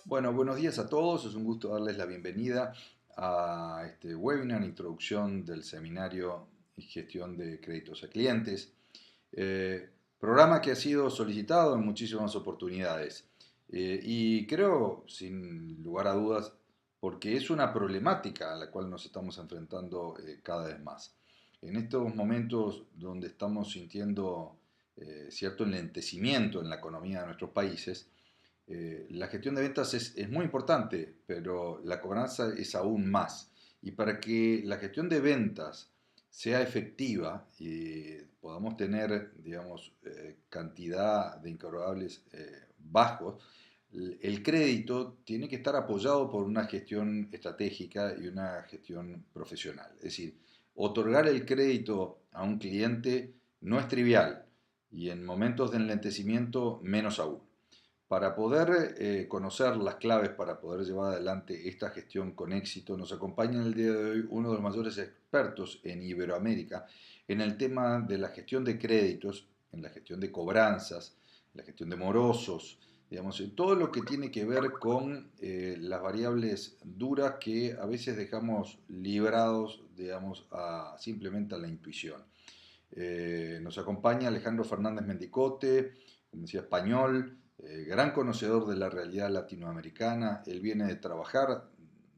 Bueno, buenos días a todos. Es un gusto darles la bienvenida a este webinar, introducción del seminario y gestión de créditos a clientes. Programa que ha sido solicitado en muchísimas oportunidades y creo, sin lugar a dudas, porque es una problemática a la cual nos estamos enfrentando cada vez más. En estos momentos donde estamos sintiendo cierto enlentecimiento en la economía de nuestros países, la gestión de ventas es muy importante, pero la cobranza es aún más. Y para que la gestión de ventas sea efectiva y podamos tener, digamos, cantidad de incobrables bajos, el crédito tiene que estar apoyado por una gestión estratégica y una gestión profesional. Es decir, otorgar el crédito a un cliente no es trivial y en momentos de enlentecimiento menos aún. Para poder conocer las claves para poder llevar adelante esta gestión con éxito, nos acompaña en el día de hoy uno de los mayores expertos en Iberoamérica en el tema de la gestión de créditos, en la gestión de cobranzas, en la gestión de morosos, digamos, en todo lo que tiene que ver con las variables duras que a veces dejamos librados, digamos, simplemente a la intuición. Nos acompaña Alejandro Fernández Mendicote, como decía, español, gran conocedor de la realidad latinoamericana. Él viene de trabajar,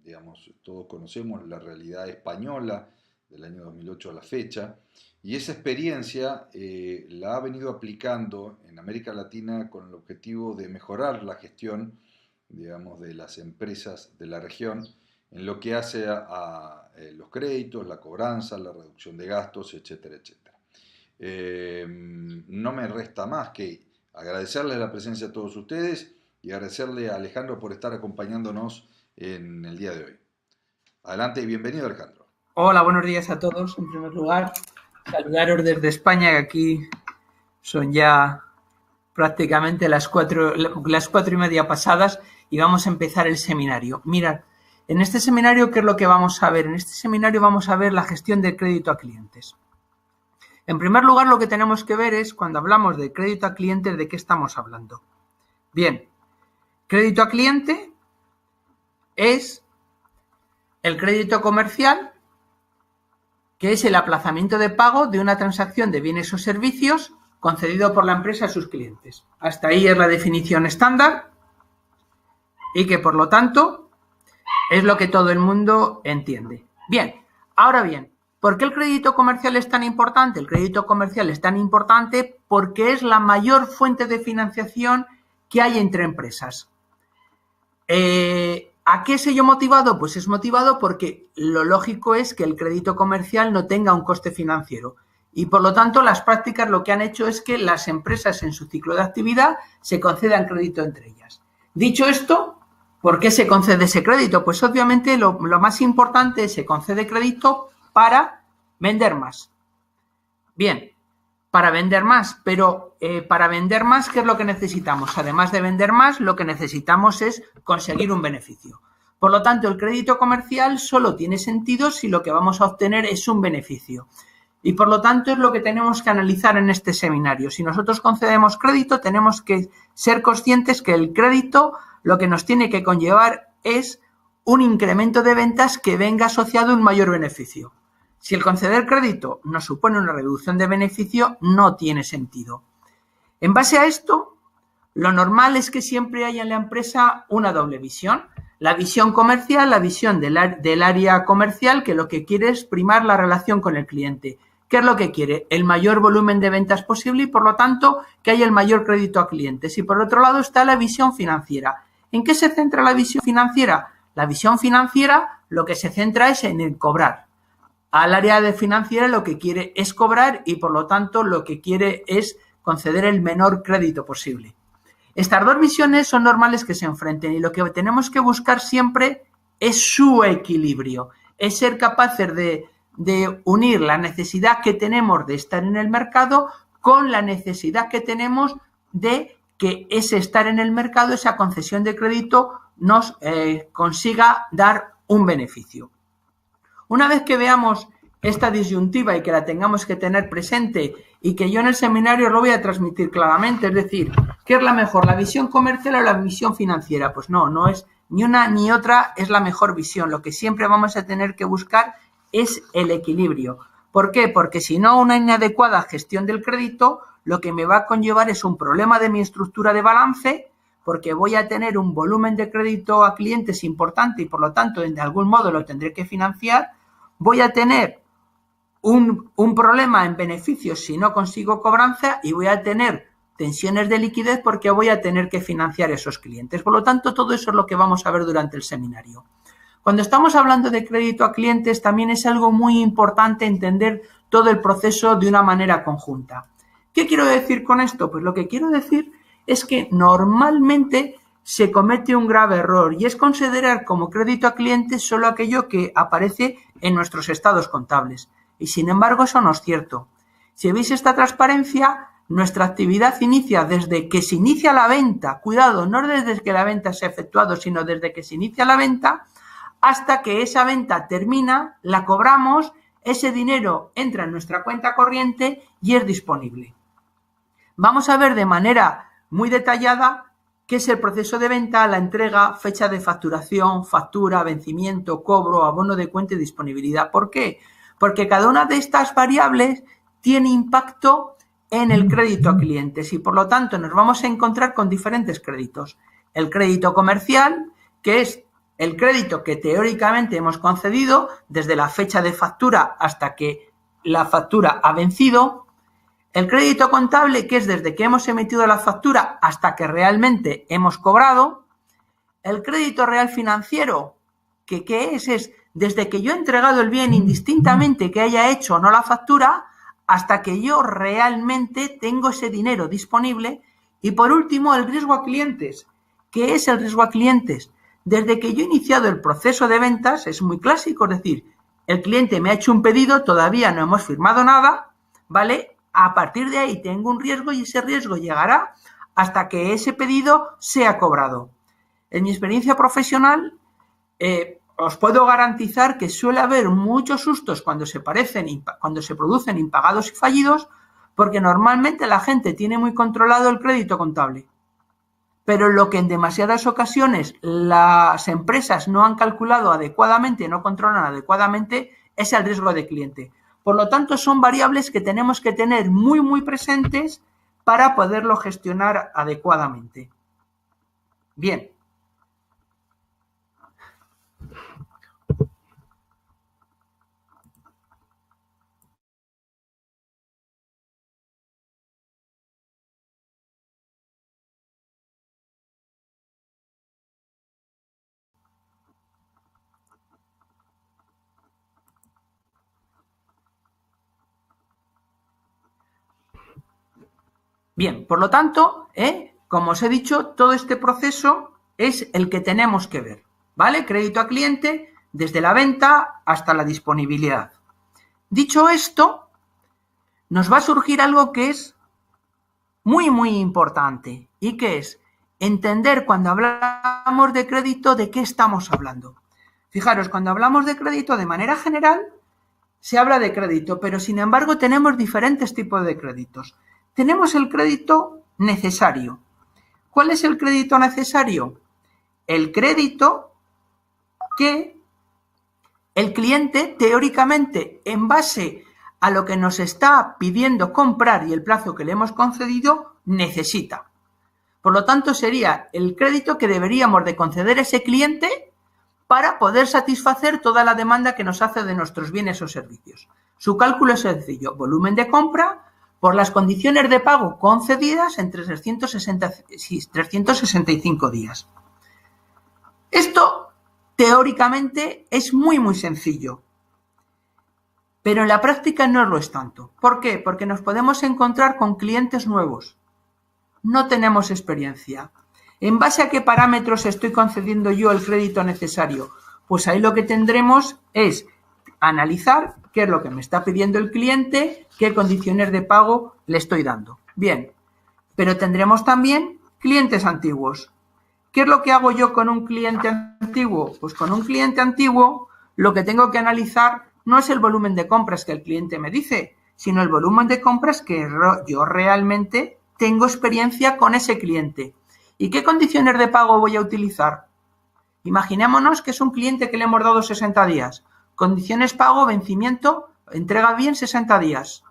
digamos, todos conocemos la realidad española del año 2008 a la fecha, y esa experiencia la ha venido aplicando en América Latina con el objetivo de mejorar la gestión, digamos, de las empresas de la región en lo que hace a los créditos, la cobranza, la reducción de gastos, etcétera, etcétera. No me resta más que agradecerles la presencia a todos ustedes y agradecerle a Alejandro por estar acompañándonos en el día de hoy. Adelante y bienvenido, Alejandro. Hola, buenos días a todos. En primer lugar, saludaros desde España, que aquí son ya prácticamente las 4:30 pasadas y vamos a empezar el seminario. Mirad, en este seminario, ¿qué es lo que vamos a ver? En este seminario vamos a ver la gestión de crédito a clientes. En primer lugar, lo que tenemos que ver es, cuando hablamos de crédito a clientes, ¿de qué estamos hablando? Bien, crédito a cliente es el crédito comercial, que es el aplazamiento de pago de una transacción de bienes o servicios concedido por la empresa a sus clientes. Hasta ahí es la definición estándar y que, por lo tanto, es lo que todo el mundo entiende. Bien, ahora bien, ¿por qué el crédito comercial es tan importante? El crédito comercial es tan importante porque es la mayor fuente de financiación que hay entre empresas. ¿A qué es ello motivado? Pues es motivado porque lo lógico es que el crédito comercial no tenga un coste financiero y, por lo tanto, las prácticas lo que han hecho es que las empresas en su ciclo de actividad se concedan crédito entre ellas. Dicho esto, ¿por qué se concede ese crédito? Pues obviamente lo más importante es que se concede crédito para vender más. Bien, para vender más, pero para vender más, ¿qué es lo que necesitamos? Además de vender más, lo que necesitamos es conseguir un beneficio. Por lo tanto, el crédito comercial solo tiene sentido si lo que vamos a obtener es un beneficio. Y por lo tanto es lo que tenemos que analizar en este seminario. Si nosotros concedemos crédito, tenemos que ser conscientes que el crédito lo que nos tiene que conllevar es un incremento de ventas que venga asociado a un mayor beneficio. Si el conceder crédito nos supone una reducción de beneficio, no tiene sentido. En base a esto, lo normal es que siempre haya en la empresa una doble visión. La visión comercial, la visión del área comercial, que lo que quiere es primar la relación con el cliente. ¿Qué es lo que quiere? El mayor volumen de ventas posible y, por lo tanto, que haya el mayor crédito a clientes. Y, por otro lado, está la visión financiera. ¿En qué se centra la visión financiera? La visión financiera lo que se centra es en el cobrar. Al área de financiera lo que quiere es cobrar y, por lo tanto, lo que quiere es conceder el menor crédito posible. Estas dos visiones son normales que se enfrenten y lo que tenemos que buscar siempre es su equilibrio, es ser capaces de unir la necesidad que tenemos de estar en el mercado con la necesidad que tenemos de que ese estar en el mercado, esa concesión de crédito, nos consiga dar un beneficio. Una vez que veamos esta disyuntiva y que la tengamos que tener presente y que yo en el seminario lo voy a transmitir claramente. Es decir, ¿qué es la mejor, la visión comercial o la visión financiera? Pues no es ni una ni otra es la mejor visión. Lo que siempre vamos a tener que buscar es el equilibrio. ¿Por qué? Porque si no, una inadecuada gestión del crédito lo que me va a conllevar es un problema de mi estructura de balance, porque voy a tener un volumen de crédito a clientes importante y por lo tanto de algún modo lo tendré que financiar. Voy a tener un problema en beneficios si no consigo cobranza y voy a tener tensiones de liquidez porque voy a tener que financiar esos clientes. Por lo tanto, todo eso es lo que vamos a ver durante el seminario. Cuando estamos hablando de crédito a clientes, también es algo muy importante entender todo el proceso de una manera conjunta. ¿Qué quiero decir con esto? Pues lo que quiero decir es que normalmente se comete un grave error y es considerar como crédito a clientes solo aquello que aparece en nuestros estados contables. Y sin embargo, eso no es cierto. Si veis esta transparencia, nuestra actividad inicia desde que se inicia la venta, cuidado, no desde que la venta se ha efectuado, sino desde que se inicia la venta, hasta que esa venta termina, la cobramos, ese dinero entra en nuestra cuenta corriente y es disponible. Vamos a ver de manera muy detallada qué es el proceso de venta, la entrega, fecha de facturación, factura, vencimiento, cobro, abono de cuenta y disponibilidad. ¿Por qué? Porque cada una de estas variables tiene impacto en el crédito a clientes y por lo tanto nos vamos a encontrar con diferentes créditos. El crédito comercial, que es el crédito que teóricamente hemos concedido desde la fecha de factura hasta que la factura ha vencido. El crédito contable, que es desde que hemos emitido la factura hasta que realmente hemos cobrado. El crédito real financiero, que ¿qué es? Es desde que yo he entregado el bien indistintamente que haya hecho o no la factura hasta que yo realmente tengo ese dinero disponible. Y por último, el riesgo a clientes. ¿Qué es el riesgo a clientes? Desde que yo he iniciado el proceso de ventas, es muy clásico, es decir, el cliente me ha hecho un pedido, todavía no hemos firmado nada, ¿vale? A partir de ahí tengo un riesgo y ese riesgo llegará hasta que ese pedido sea cobrado. En mi experiencia profesional, os puedo garantizar que suele haber muchos sustos cuando se producen impagados y fallidos, porque normalmente la gente tiene muy controlado el crédito contable. Pero lo que en demasiadas ocasiones las empresas no han calculado adecuadamente, no controlan adecuadamente, es el riesgo de cliente. Por lo tanto, son variables que tenemos que tener muy, muy presentes para poderlo gestionar adecuadamente. Bien. Bien, por lo tanto, como os he dicho, todo este proceso es el que tenemos que ver, ¿vale? Crédito a cliente, desde la venta hasta la disponibilidad. Dicho esto, nos va a surgir algo que es muy, muy importante y que es entender cuando hablamos de crédito de qué estamos hablando. Fijaros, cuando hablamos de crédito de manera general, se habla de crédito, pero sin embargo tenemos diferentes tipos de créditos. Tenemos el crédito necesario. ¿Cuál es el crédito necesario? El crédito que el cliente, teóricamente, en base a lo que nos está pidiendo comprar y el plazo que le hemos concedido, necesita. Por lo tanto, sería el crédito que deberíamos de conceder a ese cliente para poder satisfacer toda la demanda que nos hace de nuestros bienes o servicios. Su cálculo es sencillo: volumen de compra por las condiciones de pago concedidas entre 365 días. Esto, teóricamente, es muy, muy sencillo, pero en la práctica no lo es tanto. ¿Por qué? Porque nos podemos encontrar con clientes nuevos. No tenemos experiencia. ¿En base a qué parámetros estoy concediendo yo el crédito necesario? Pues ahí lo que tendremos es analizar qué es lo que me está pidiendo el cliente, qué condiciones de pago le estoy dando. Bien, pero tendremos también clientes antiguos. ¿Qué es lo que hago yo con un cliente antiguo? Pues con un cliente antiguo lo que tengo que analizar no es el volumen de compras que el cliente me dice, sino el volumen de compras que yo realmente tengo experiencia con ese cliente. ¿Y qué condiciones de pago voy a utilizar? Imaginémonos que es un cliente que le hemos dado 60 días. Condiciones pago, vencimiento, entrega bien 60 días.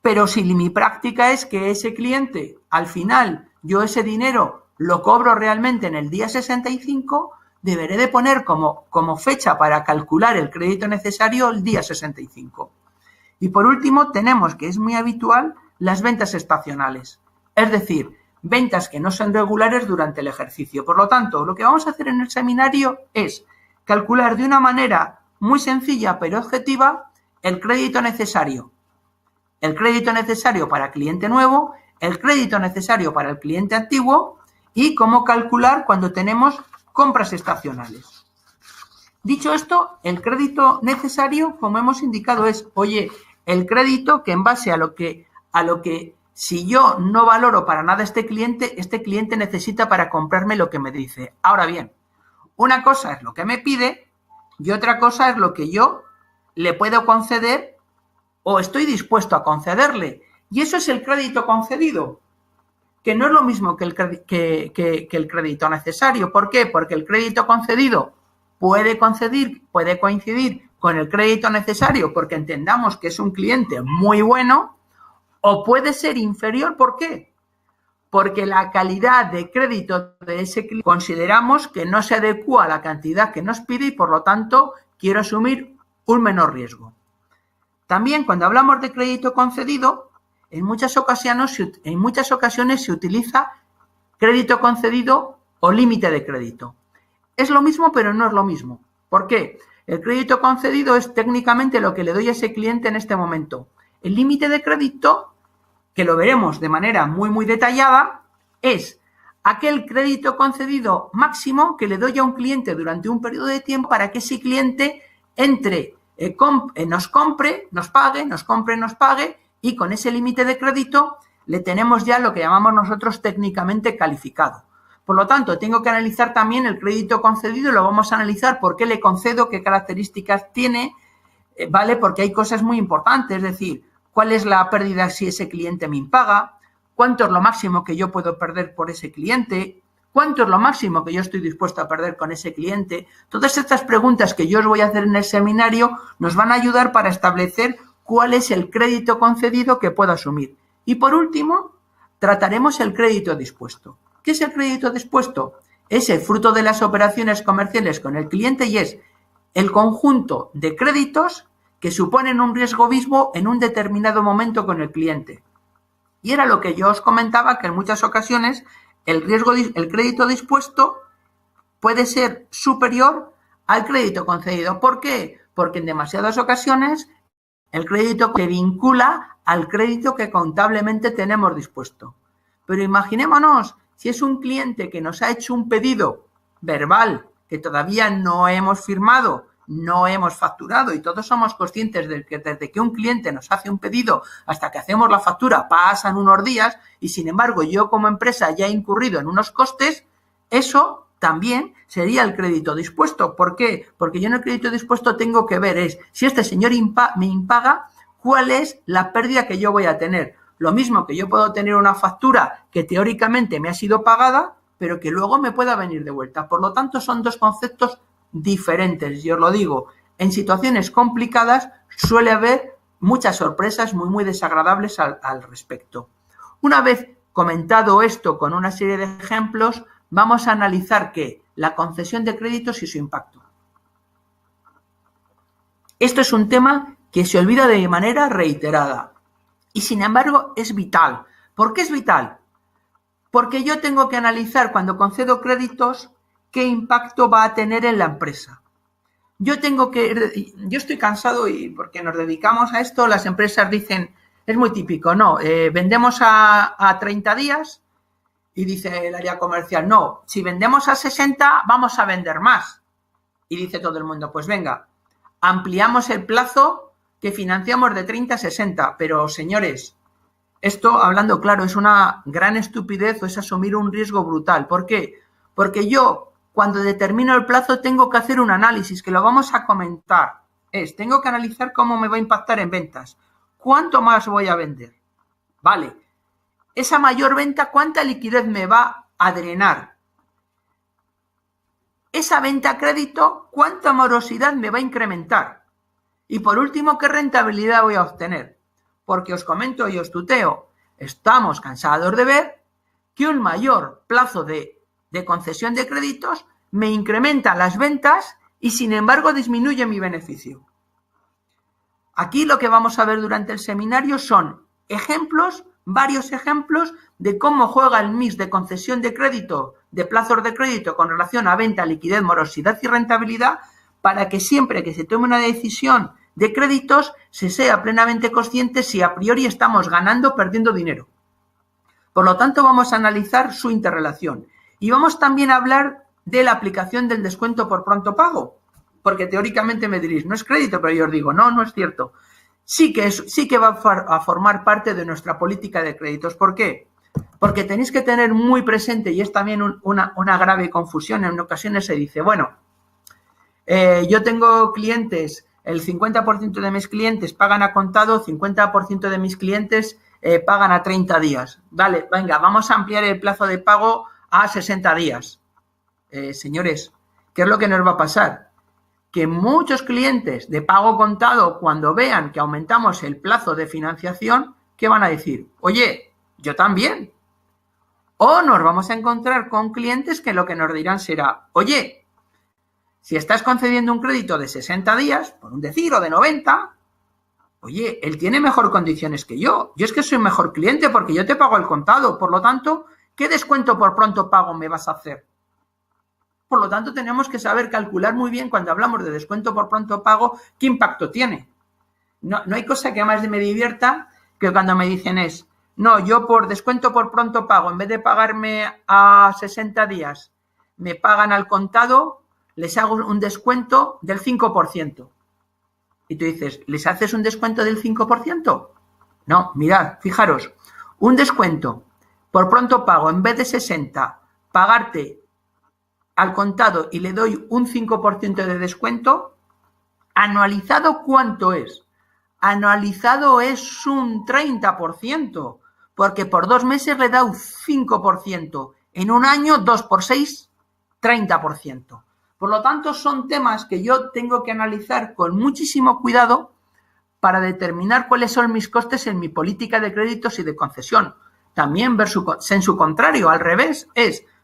Pero si mi práctica es que ese cliente, al final, yo ese dinero lo cobro realmente en el día 65, deberé de poner como fecha para calcular el crédito necesario el día 65. Y por último, tenemos, que es muy habitual, las ventas estacionales. Es decir, ventas que no son regulares durante el ejercicio. Por lo tanto, lo que vamos a hacer en el seminario es calcular de una manera muy sencilla pero objetiva el crédito necesario. El crédito necesario para cliente nuevo, el crédito necesario para el cliente antiguo y cómo calcular cuando tenemos compras estacionales. Dicho esto, el crédito necesario, como hemos indicado, es, oye, el crédito que en base a lo que si yo no valoro para nada este cliente necesita para comprarme lo que me dice. Ahora bien, una cosa es lo que me pide y otra cosa es lo que yo le puedo conceder o estoy dispuesto a concederle. Y eso es el crédito concedido, que no es lo mismo que el crédito necesario. ¿Por qué? Porque el crédito concedido puede coincidir con el crédito necesario porque entendamos que es un cliente muy bueno, o puede ser inferior. ¿Por qué? Porque la calidad de crédito de ese cliente consideramos que no se adecua a la cantidad que nos pide y por lo tanto quiero asumir un menor riesgo. También cuando hablamos de crédito concedido, en muchas ocasiones se utiliza crédito concedido o límite de crédito. Es lo mismo, pero no es lo mismo. ¿Por qué? El crédito concedido es técnicamente lo que le doy a ese cliente en este momento. El límite de crédito, que lo veremos de manera muy detallada, es aquel crédito concedido máximo que le doy a un cliente durante un periodo de tiempo para que ese cliente nos compre, nos pague y con ese límite de crédito le tenemos ya lo que llamamos nosotros técnicamente calificado. Por lo tanto, tengo que analizar también el crédito concedido y lo vamos a analizar por qué le concedo, qué características tiene, ¿vale? Porque hay cosas muy importantes, es decir, cuál es la pérdida si ese cliente me impaga, cuánto es lo máximo que yo puedo perder por ese cliente, cuánto es lo máximo que yo estoy dispuesto a perder con ese cliente. Todas estas preguntas que yo os voy a hacer en el seminario nos van a ayudar para establecer cuál es el crédito concedido que puedo asumir. Y por último, trataremos el crédito dispuesto. ¿Qué es el crédito dispuesto? Es el fruto de las operaciones comerciales con el cliente y es el conjunto de créditos que suponen un riesgo mismo en un determinado momento con el cliente. Y era lo que yo os comentaba, que en muchas ocasiones el crédito dispuesto puede ser superior al crédito concedido. ¿Por qué? Porque en demasiadas ocasiones el crédito se vincula al crédito que contablemente tenemos dispuesto. Pero imaginémonos si es un cliente que nos ha hecho un pedido verbal que todavía no hemos firmado, no hemos facturado y todos somos conscientes de que desde que un cliente nos hace un pedido hasta que hacemos la factura pasan unos días y sin embargo yo como empresa ya he incurrido en unos costes, eso también sería el crédito dispuesto. ¿Por qué? Porque yo en el crédito dispuesto tengo que ver si este señor me impaga, cuál es la pérdida que yo voy a tener. Lo mismo que yo puedo tener una factura que teóricamente me ha sido pagada, pero que luego me pueda venir de vuelta. Por lo tanto, son dos conceptos diferentes. Y os lo digo, en situaciones complicadas suele haber muchas sorpresas muy desagradables al respecto. Una vez comentado esto con una serie de ejemplos, vamos a analizar la concesión de créditos y su impacto. Esto es un tema que se olvida de manera reiterada. Y sin embargo es vital. ¿Por qué es vital? Porque yo tengo que analizar cuando concedo créditos qué impacto va a tener en la empresa. Yo estoy cansado y porque nos dedicamos a esto, las empresas dicen, es muy típico, no, vendemos a 30 días y dice el área comercial, no, si vendemos a 60 vamos a vender más. Y dice todo el mundo, pues venga, ampliamos el plazo que financiamos de 30 a 60, pero señores, esto, hablando claro, es una gran estupidez o es asumir un riesgo brutal. ¿Por qué? Porque yo, cuando determino el plazo, tengo que hacer un análisis, que lo vamos a comentar. tengo que analizar cómo me va a impactar en ventas. ¿Cuánto más voy a vender? Vale. Esa mayor venta, ¿cuánta liquidez me va a drenar? Esa venta a crédito, ¿cuánta morosidad me va a incrementar? Y por último, ¿qué rentabilidad voy a obtener? Porque os comento y os tuteo, estamos cansados de ver que un mayor plazo de concesión de créditos me incrementa las ventas y sin embargo disminuye mi beneficio. Aquí lo que vamos a ver durante el seminario son ejemplos, varios ejemplos de cómo juega el mix de concesión de crédito, de plazos de crédito con relación a venta, liquidez, morosidad y rentabilidad, para que siempre que se tome una decisión de créditos se sea plenamente consciente si a priori estamos ganando o perdiendo dinero. Por lo tanto, vamos a analizar su interrelación y vamos también a hablar de la aplicación del descuento por pronto pago, porque teóricamente me diréis, no es crédito, pero yo os digo, no es cierto. Sí que va a formar parte de nuestra política de créditos. ¿Por qué? Porque tenéis que tener muy presente, y es también una grave confusión, en ocasiones se dice, bueno, yo tengo clientes, el 50% de mis clientes pagan a contado, 50% de mis clientes pagan a 30 días. Vale, venga, vamos a ampliar el plazo de pago a 60 días. Señores, ¿qué es lo que nos va a pasar? Que muchos clientes de pago contado, cuando vean que aumentamos el plazo de financiación, ¿qué van a decir? Oye, yo también. O nos vamos a encontrar con clientes que lo que nos dirán será, oye, si estás concediendo un crédito de 60 días, por un decir, o de 90, oye, él tiene mejor condiciones que yo. Yo es que soy mejor cliente porque yo te pago al contado. Por lo tanto, ¿qué descuento por pronto pago me vas a hacer? Por lo tanto, tenemos que saber calcular muy bien cuando hablamos de descuento por pronto pago, qué impacto tiene. No hay cosa que más me divierta que cuando me dicen no, yo por descuento por pronto pago, en vez de pagarme a 60 días, me pagan al contado, les hago un descuento del 5%. Y tú dices, ¿les haces un descuento del 5%? No, mirad, fijaros, un descuento por pronto pago, en vez de 60, pagarte al contado y le doy un 5% de descuento, anualizado, ¿cuánto es? Anualizado es un 30%, porque por 2 meses le da un 5%. En un año, 2 por 6, 30%. Por lo tanto, son temas que yo tengo que analizar con muchísimo cuidado para determinar cuáles son mis costes en mi política de créditos y de concesión. También en su contrario, al revés,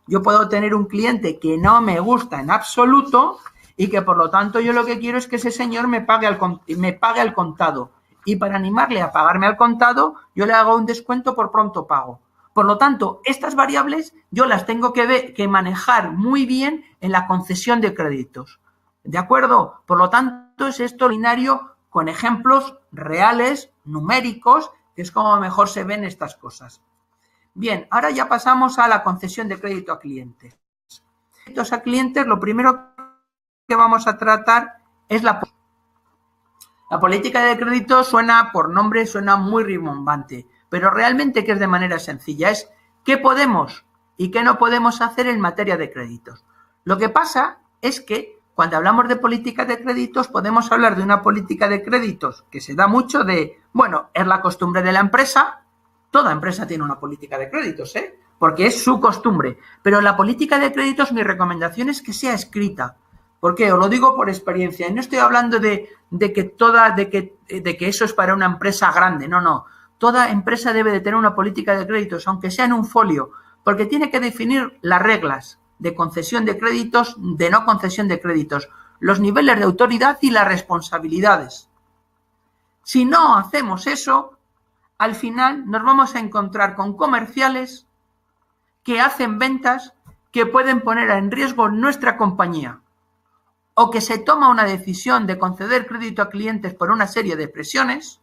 yo puedo tener un cliente que no me gusta en absoluto y que por lo tanto yo lo que quiero es que ese señor me pague al contado. Y para animarle a pagarme al contado, yo le hago un descuento por pronto pago. Por lo tanto, estas variables yo las tengo que manejar muy bien en la concesión de créditos. ¿De acuerdo? Por lo tanto, es esto binario con ejemplos reales, numéricos, que es como mejor se ven estas cosas. Bien, ahora ya pasamos a la concesión de crédito a clientes. Créditos a clientes, lo primero que vamos a tratar es la política de crédito. Suena por nombre, suena muy rimbombante, pero realmente que es de manera sencilla, es qué podemos y qué no podemos hacer en materia de créditos. Lo que pasa es que cuando hablamos de política de créditos podemos hablar de una política de créditos que se da mucho de, bueno, es la costumbre de la empresa. Toda empresa tiene una política de créditos, porque es su costumbre. Pero la política de créditos, mi recomendación es que sea escrita. ¿Por qué? Os lo digo por experiencia. Y no estoy hablando de que eso es para una empresa grande. No. Toda empresa debe de tener una política de créditos, aunque sea en un folio, porque tiene que definir las reglas de concesión de créditos, de no concesión de créditos, los niveles de autoridad y las responsabilidades. Si no hacemos eso, al final nos vamos a encontrar con comerciales que hacen ventas que pueden poner en riesgo nuestra compañía, o que se toma una decisión de conceder crédito a clientes por una serie de presiones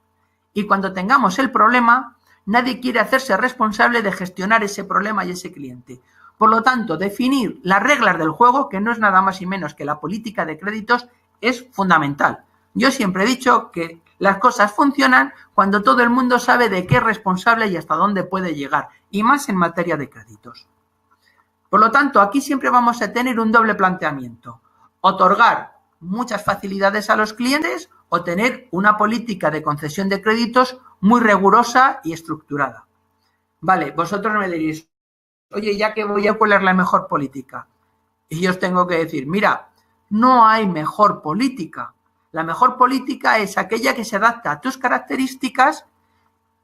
y cuando tengamos el problema, nadie quiere hacerse responsable de gestionar ese problema y ese cliente. Por lo tanto, definir las reglas del juego, que no es nada más y menos que la política de créditos, es fundamental. Yo siempre he dicho que las cosas funcionan cuando todo el mundo sabe de qué es responsable y hasta dónde puede llegar, y más en materia de créditos. Por lo tanto, aquí siempre vamos a tener un doble planteamiento. Otorgar muchas facilidades a los clientes o tener una política de concesión de créditos muy rigurosa y estructurada. Vale, vosotros me diréis, oye, ya que voy a cuál es la mejor política. Y yo os tengo que decir, mira, no hay mejor política. La mejor política es aquella que se adapta a tus características.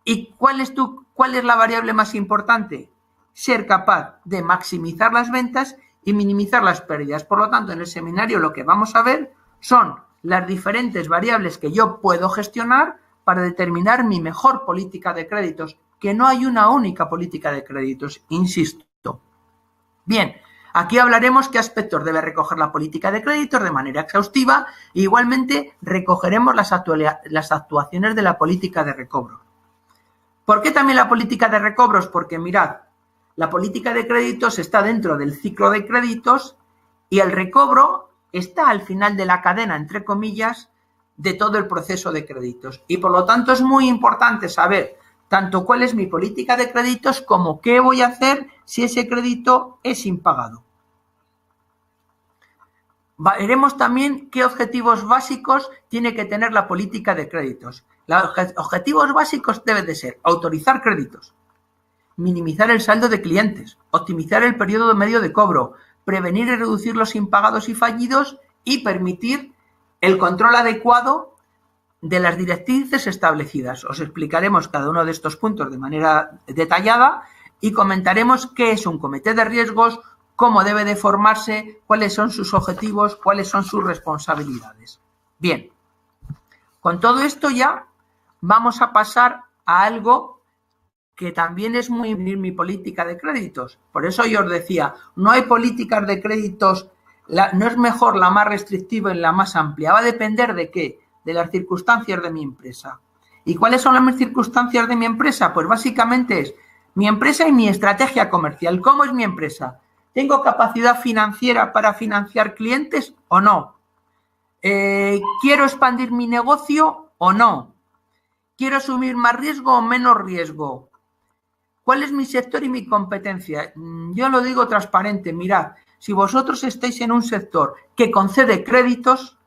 ¿Y cuál es la variable más importante? Ser capaz de maximizar las ventas y minimizar las pérdidas. Por lo tanto, en el seminario lo que vamos a ver son las diferentes variables que yo puedo gestionar para determinar mi mejor política de créditos, que no hay una única política de créditos, insisto. Bien, aquí hablaremos qué aspectos debe recoger la política de créditos de manera exhaustiva e igualmente recogeremos las actuaciones de la política de recobro. ¿Por qué también la política de recobros? Porque mirad, la política de créditos está dentro del ciclo de créditos y el recobro está al final de la cadena, entre comillas, de todo el proceso de créditos. Y por lo tanto es muy importante saber tanto cuál es mi política de créditos como qué voy a hacer si ese crédito es impagado. Veremos también qué objetivos básicos tiene que tener la política de créditos. Los objetivos básicos deben de ser autorizar créditos, minimizar el saldo de clientes, optimizar el periodo medio de cobro, prevenir y reducir los impagados y fallidos y permitir el control adecuado de las directrices establecidas. Os explicaremos cada uno de estos puntos de manera detallada y comentaremos qué es un comité de riesgos, cómo debe de formarse, cuáles son sus objetivos, cuáles son sus responsabilidades. Bien, con todo esto ya vamos a pasar a algo que también es muy mi política de créditos. Por eso yo os decía, no hay políticas de créditos, no es mejor la más restrictiva y la más amplia. Va a depender de qué, de las circunstancias de mi empresa. ¿Y cuáles son las circunstancias de mi empresa? Pues básicamente es mi empresa y mi estrategia comercial. ¿Cómo es mi empresa? ¿Tengo capacidad financiera para financiar clientes o no? ¿Quiero expandir mi negocio o no? ¿Quiero asumir más riesgo o menos riesgo? ¿Cuál es mi sector y mi competencia? Yo lo digo transparente, mirad, si vosotros estáis en un sector que concede créditos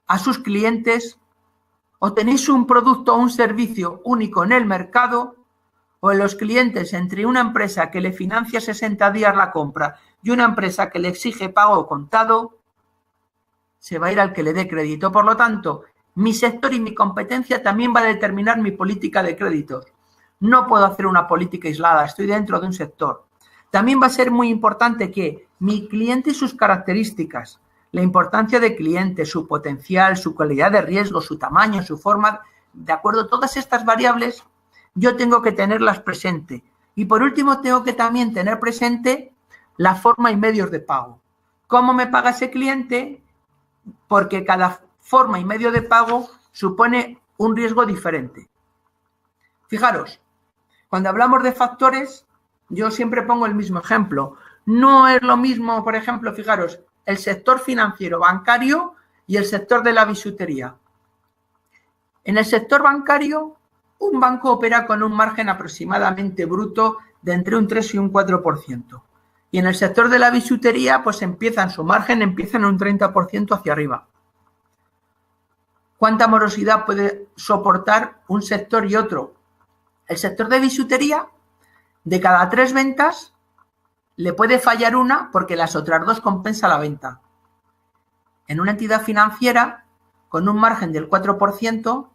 a sus clientes o tenéis un producto o un servicio único en el mercado, o en los clientes entre una empresa que le financia 60 días la compra y una empresa que le exige pago contado, se va a ir al que le dé crédito. Por lo tanto, mi sector y mi competencia también va a determinar mi política de créditos. No puedo hacer una política aislada, estoy dentro de un sector. También va a ser muy importante que mi cliente y sus características, la importancia de cliente, su potencial, su calidad de riesgo, su tamaño, su forma, de acuerdo, todas estas variables yo tengo que tenerlas presente. Y por último, tengo que también tener presente la forma y medios de pago. ¿Cómo me paga ese cliente? Porque cada forma y medio de pago supone un riesgo diferente. Fijaros, cuando hablamos de factores, yo siempre pongo el mismo ejemplo. No es lo mismo, por ejemplo, fijaros, el sector financiero bancario y el sector de la bisutería. En el sector bancario, un banco opera con un margen aproximadamente bruto de entre un 3 y un 4%. Y en el sector de la bisutería, pues su margen empieza en un 30% hacia arriba. ¿Cuánta morosidad puede soportar un sector y otro? El sector de bisutería, de cada 3 ventas, le puede fallar una porque las otras 2 compensa la venta. En una entidad financiera, con un margen del 4%,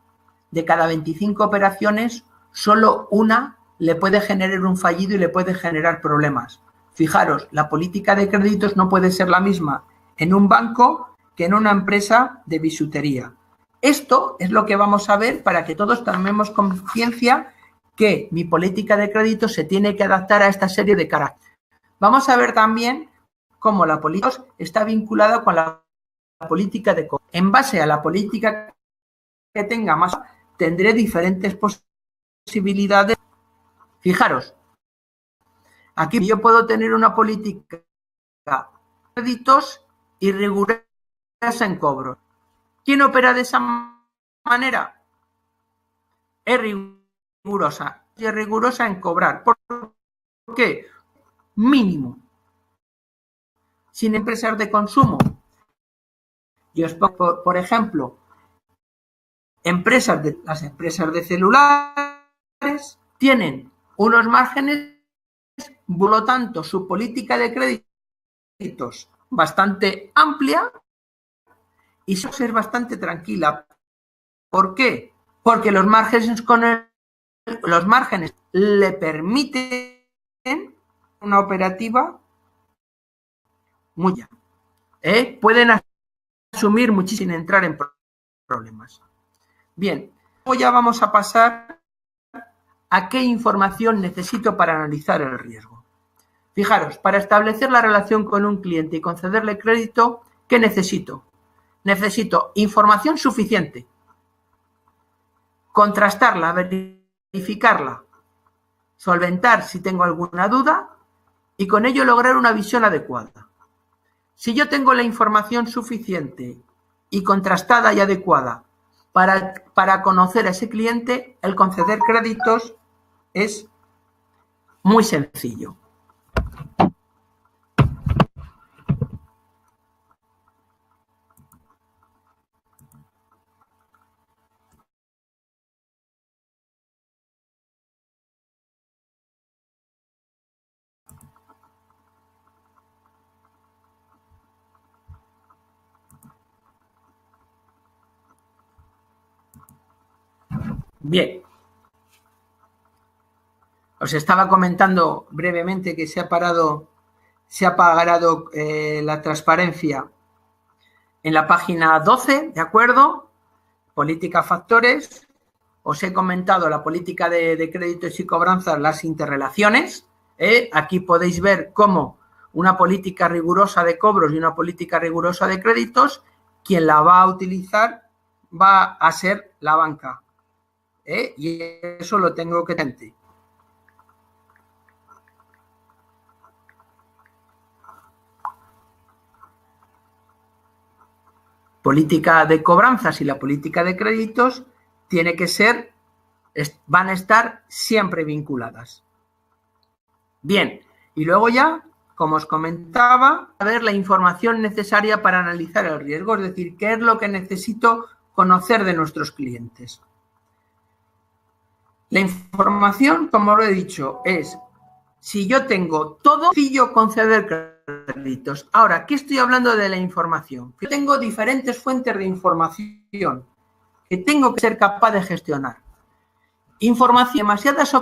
de cada 25 operaciones, solo una le puede generar un fallido y le puede generar problemas. Fijaros, la política de créditos no puede ser la misma en un banco que en una empresa de bisutería. Esto es lo que vamos a ver para que todos tomemos conciencia que mi política de créditos se tiene que adaptar a esta serie de características. Vamos a ver también cómo la política está vinculada con la política de cobro. En base a la política que tenga más, tendré diferentes posibilidades. Fijaros, aquí yo puedo tener una política de créditos y rigurosa en cobro. ¿Quién opera de esa manera? Es rigurosa y es rigurosa en cobrar. ¿Por qué? Mínimo. Sin empresas de consumo. Yo os pongo, por ejemplo, las empresas de celulares tienen unos márgenes, por lo tanto, su política de créditos bastante amplia y es bastante tranquila. ¿Por qué? Porque los márgenes le permiten una operativa muy buena. Pueden asumir muchísimo sin entrar en problemas. Bien, luego ya vamos a pasar a qué información necesito para analizar el riesgo. Fijaros, para establecer la relación con un cliente y concederle crédito, ¿qué necesito? Necesito información suficiente, contrastarla, verificarla, solventar si tengo alguna duda y con ello lograr una visión adecuada. Si yo tengo la información suficiente y contrastada y adecuada para conocer a ese cliente, el conceder créditos es muy sencillo. Bien, os estaba comentando brevemente que se ha parado la transparencia en la página 12, ¿de acuerdo? Política factores. Os he comentado la política de créditos y cobranzas, las interrelaciones. Aquí podéis ver cómo una política rigurosa de cobros y una política rigurosa de créditos, quien la va a utilizar va a ser la banca. Y eso lo tengo que tener. Política de cobranzas y la política de créditos van a estar siempre vinculadas. Bien, y luego ya, como os comentaba, a ver la información necesaria para analizar el riesgo, es decir, qué es lo que necesito conocer de nuestros clientes. La información, como lo he dicho, es si yo tengo todo, sencillo conceder créditos. Ahora, ¿qué estoy hablando de la información? Yo tengo diferentes fuentes de información que tengo que ser capaz de gestionar. Información, en demasiadas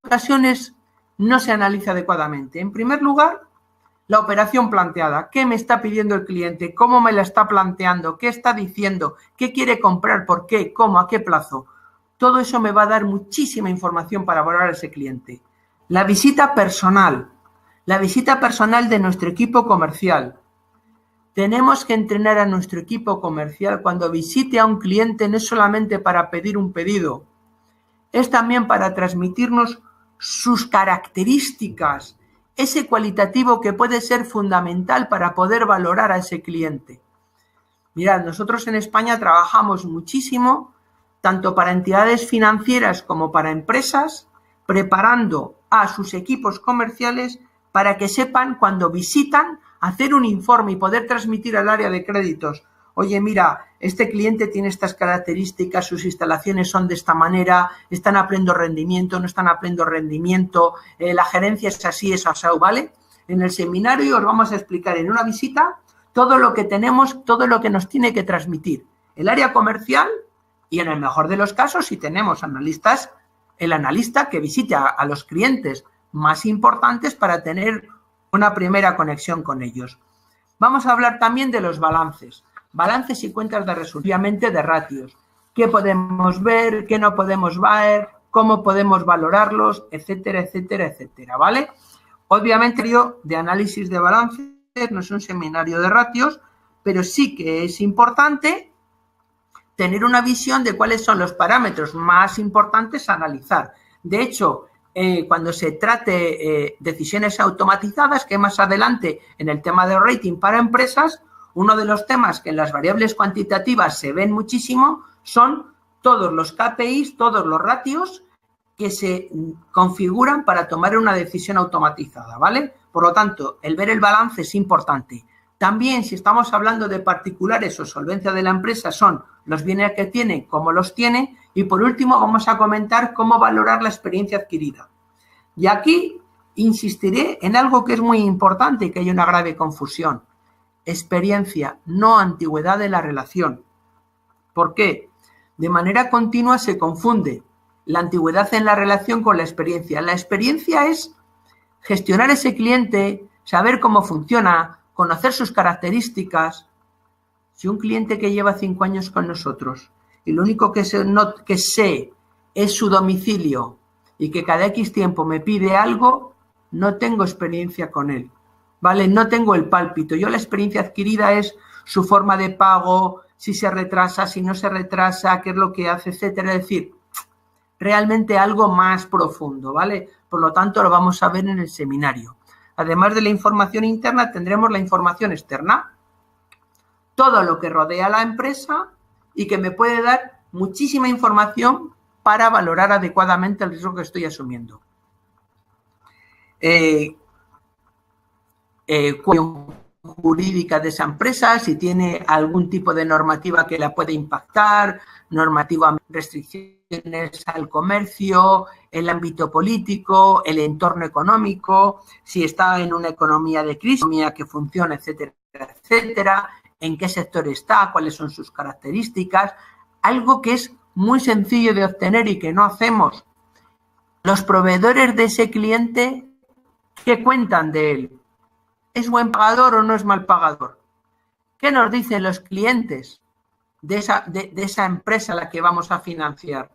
ocasiones no se analiza adecuadamente. En primer lugar, la operación planteada. ¿Qué me está pidiendo el cliente? ¿Cómo me la está planteando? ¿Qué está diciendo? ¿Qué quiere comprar? ¿Por qué? ¿Cómo? ¿A qué plazo? Todo eso me va a dar muchísima información para valorar a ese cliente. La visita personal de nuestro equipo comercial. Tenemos que entrenar a nuestro equipo comercial cuando visite a un cliente, no es solamente para pedir un pedido, es también para transmitirnos sus características, ese cualitativo que puede ser fundamental para poder valorar a ese cliente. Mirad, nosotros en España trabajamos muchísimo, tanto para entidades financieras como para empresas, preparando a sus equipos comerciales para que sepan cuando visitan hacer un informe y poder transmitir al área de créditos. Oye, mira, este cliente tiene estas características, sus instalaciones son de esta manera, están aprendiendo rendimiento, no están aprendiendo rendimiento, la gerencia es así, es asado, ¿vale? En el seminario os vamos a explicar en una visita todo lo que tenemos, todo lo que nos tiene que transmitir el área comercial y en el mejor de los casos, si tenemos analistas, el analista que visite a los clientes más importantes para tener una primera conexión con ellos. Vamos a hablar también de los balances y cuentas de resultados, obviamente de ratios. ¿Qué podemos ver? ¿Qué no podemos ver? ¿Cómo podemos valorarlos? Etcétera, etcétera, etcétera, ¿vale? Obviamente, de análisis de balances no es un seminario de ratios, pero sí que es importante tener una visión de cuáles son los parámetros más importantes a analizar. De hecho, cuando se trate decisiones automatizadas, que más adelante en el tema de rating para empresas, uno de los temas que en las variables cuantitativas se ven muchísimo son todos los KPIs, todos los ratios que se configuran para tomar una decisión automatizada, ¿vale? Por lo tanto, el ver el balance es importante. También, si estamos hablando de particulares o solvencia de la empresa, son los bienes que tiene, cómo los tiene. Y por último, vamos a comentar cómo valorar la experiencia adquirida. Y aquí insistiré en algo que es muy importante y que hay una grave confusión. Experiencia, no antigüedad de la relación. ¿Por qué? De manera continua se confunde la antigüedad en la relación con la experiencia. La experiencia es gestionar ese cliente, saber cómo funciona, conocer sus características. Si un cliente que lleva 5 años con nosotros y lo único que sé es su domicilio y que cada X tiempo me pide algo, no tengo experiencia con él, ¿vale? No tengo el pálpito. Yo la experiencia adquirida es su forma de pago, si se retrasa, si no se retrasa, qué es lo que hace, etcétera. Es decir, realmente algo más profundo, ¿vale? Por lo tanto, lo vamos a ver en el seminario. Además de la información interna, tendremos la información externa, todo lo que rodea a la empresa y que me puede dar muchísima información para valorar adecuadamente el riesgo que estoy asumiendo. Jurídica de esa empresa, si tiene algún tipo de normativa que la puede impactar, normativa, restricciones al comercio, el ámbito político, el entorno económico, si está en una economía de crisis, economía que funciona, etcétera, etcétera, en qué sector está, cuáles son sus características, algo que es muy sencillo de obtener y que no hacemos. Los proveedores de ese cliente, ¿qué cuentan de él? ¿Es buen pagador o no es mal pagador? ¿Qué nos dicen los clientes de esa empresa a la que vamos a financiar?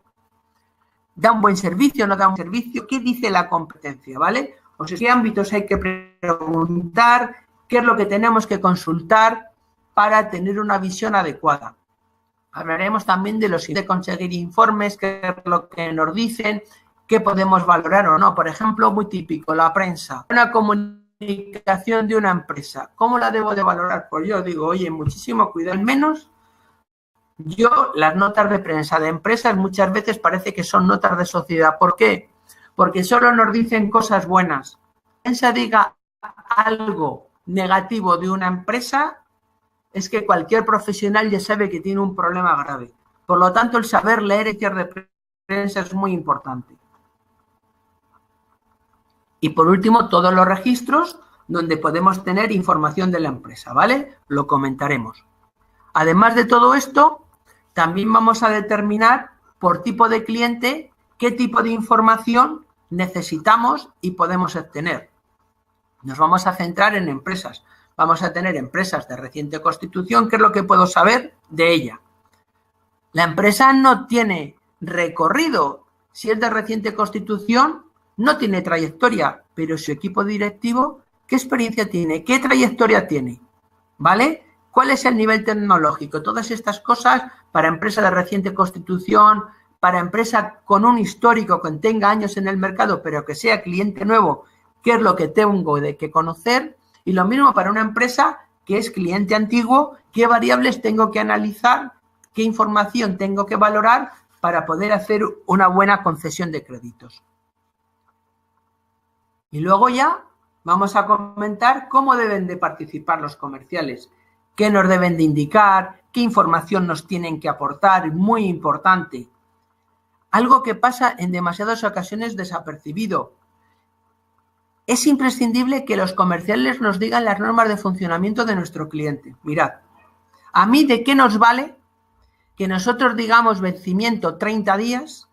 ¿Da un buen servicio o no da un servicio? ¿Qué dice la competencia? ¿Vale? O sea, ¿qué ámbitos hay que preguntar? ¿Qué es lo que tenemos que consultar para tener una visión adecuada? Hablaremos también de los de conseguir informes, qué es lo que nos dicen, qué podemos valorar o no. Por ejemplo, muy típico, la prensa. Una comunicación de una empresa. ¿Cómo la debo de valorar? Pues yo digo, oye, muchísimo cuidado. Al menos yo, las notas de prensa de empresas muchas veces parece que son notas de sociedad. ¿Por qué? Porque solo nos dicen cosas buenas. Si la prensa diga algo negativo de una empresa, es que cualquier profesional ya sabe que tiene un problema grave. Por lo tanto, el saber leer y de prensa es muy importante. Y por último, todos los registros donde podemos tener información de la empresa, ¿vale? Lo comentaremos. Además de todo esto, también vamos a determinar por tipo de cliente qué tipo de información necesitamos y podemos obtener. Nos vamos a centrar en empresas. Vamos a tener empresas de reciente constitución. ¿Qué es lo que puedo saber de ella? La empresa no tiene recorrido. Si es de reciente constitución, no tiene trayectoria, pero su equipo directivo, ¿qué experiencia tiene? ¿Qué trayectoria tiene? ¿Vale? ¿Cuál es el nivel tecnológico? Todas estas cosas para empresa de reciente constitución, para empresa con un histórico que tenga años en el mercado, pero que sea cliente nuevo, ¿qué es lo que tengo de que conocer? Y lo mismo para una empresa que es cliente antiguo, ¿qué variables tengo que analizar? ¿Qué información tengo que valorar para poder hacer una buena concesión de créditos? Y luego ya vamos a comentar cómo deben de participar los comerciales, qué nos deben de indicar, qué información nos tienen que aportar, muy importante. Algo que pasa en demasiadas ocasiones desapercibido. Es imprescindible que los comerciales nos digan las normas de funcionamiento de nuestro cliente. Mirad, ¿a mí de qué nos vale que nosotros digamos vencimiento 30 días,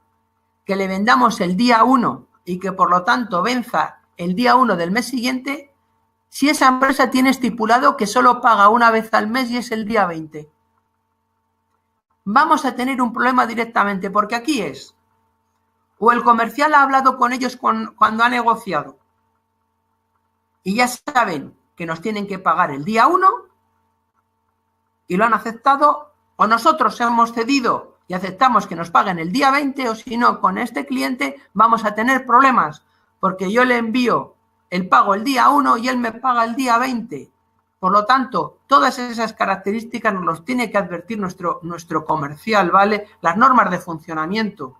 que le vendamos el día 1 y que por lo tanto venza el día 1 del mes siguiente, si esa empresa tiene estipulado que solo paga una vez al mes y es el día 20? Vamos a tener un problema directamente, porque aquí es, o el comercial ha hablado con ellos cuando ha negociado y ya saben que nos tienen que pagar el día 1 y lo han aceptado, o nosotros hemos cedido y aceptamos que nos paguen el día 20, o si no, con este cliente vamos a tener problemas, porque yo le envío el pago el día 1 y él me paga el día 20. Por lo tanto, todas esas características nos los tiene que advertir nuestro comercial, ¿vale? Las normas de funcionamiento.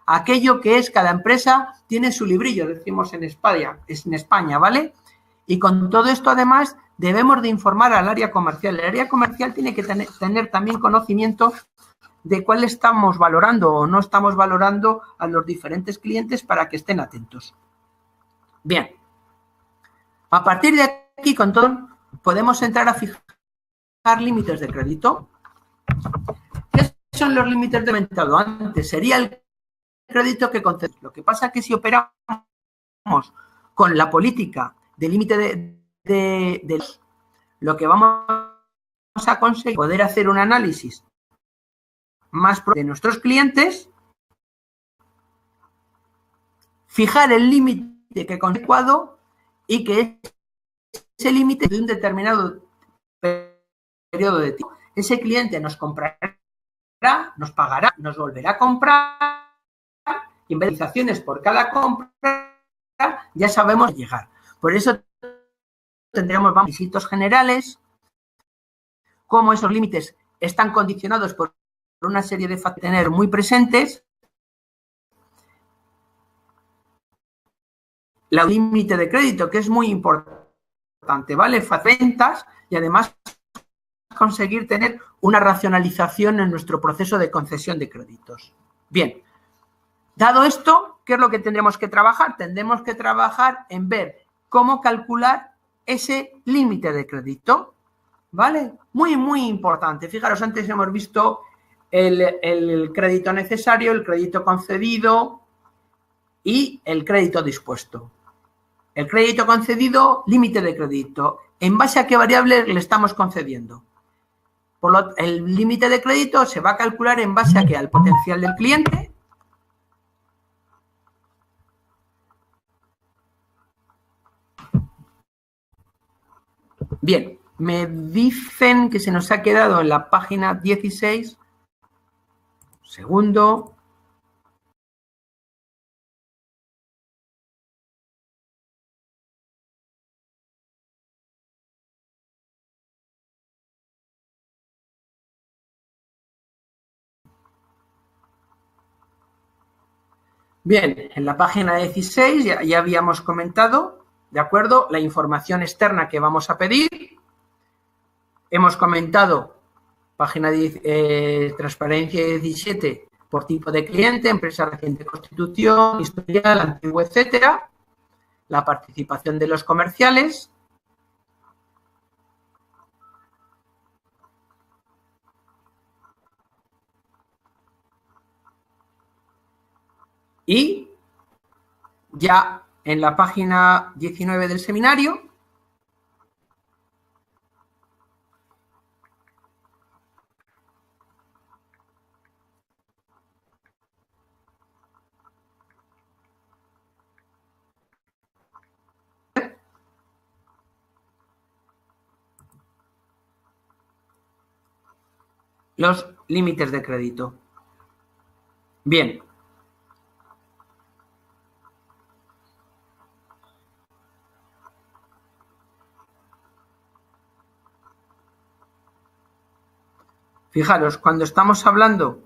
Aquello que es, cada empresa tiene su librillo, decimos en España, ¿vale? Y con todo esto, además, debemos de informar al área comercial. El área comercial tiene que tener también conocimiento de cuál estamos valorando o no estamos valorando a los diferentes clientes para que estén atentos. Bien, a partir de aquí, con todo, podemos entrar a fijar límites de crédito. ¿Qué son los límites de comentado antes? Sería el crédito que concedemos. Lo que pasa es que si operamos con la política de límite de lo que vamos a conseguir poder hacer un análisis más de nuestros clientes, fijar el límite que adecuado y que ese límite de un determinado periodo de tiempo. Ese cliente nos comprará, nos pagará, nos volverá a comprar, y en vez de acciones por cada compra, ya sabemos llegar. Por eso tendremos requisitos generales, cómo esos límites están condicionados por una serie de factores a tener muy presentes, el límite de crédito, que es muy importante, ¿vale? Ventas y además conseguir tener una racionalización en nuestro proceso de concesión de créditos. Bien, dado esto, ¿qué es lo que tendremos que trabajar? Tendremos que trabajar en ver cómo calcular ese límite de crédito, ¿vale? Muy, muy importante. Fijaros, antes hemos visto el crédito necesario, el crédito concedido y el crédito dispuesto. El crédito concedido, límite de crédito. ¿En base a qué variable le estamos concediendo? El límite de crédito se va a calcular en base a qué, al potencial del cliente. Bien, me dicen que se nos ha quedado en la página 16. Segundo. Bien, en la página 16 ya habíamos comentado, ¿de acuerdo?, la información externa que vamos a pedir. Hemos comentado, página 10, transparencia 17, por tipo de cliente, empresa reciente constitución, historial, antiguo, etcétera. La participación de los comerciales. Y ya en la página 19 del seminario los límites de crédito. Bien. Fijaros, cuando estamos hablando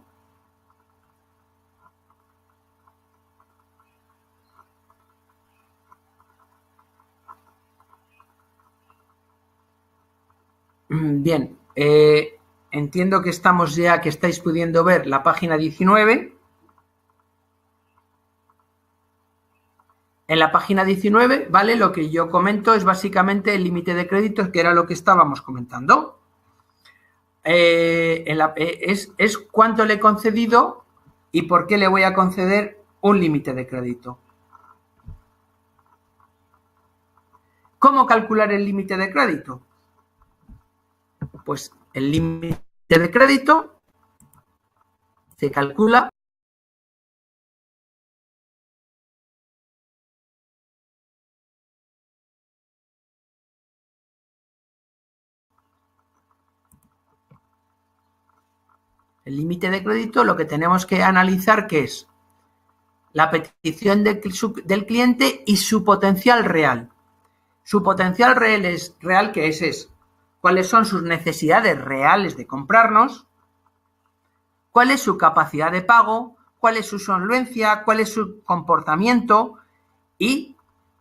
bien, entiendo que estamos ya, que estáis pudiendo ver la página 19. En la página 19, ¿vale? Lo que yo comento es básicamente el límite de créditos, que era lo que estábamos comentando. Es cuánto le he concedido y por qué le voy a conceder un límite de crédito. ¿Cómo calcular el límite de crédito? Pues el límite de crédito se calcula el límite de crédito, lo que tenemos que analizar que es la petición del cliente y su potencial real. Su potencial real que es cuáles son sus necesidades reales de comprarnos, cuál es su capacidad de pago, cuál es su solvencia, cuál es su comportamiento y,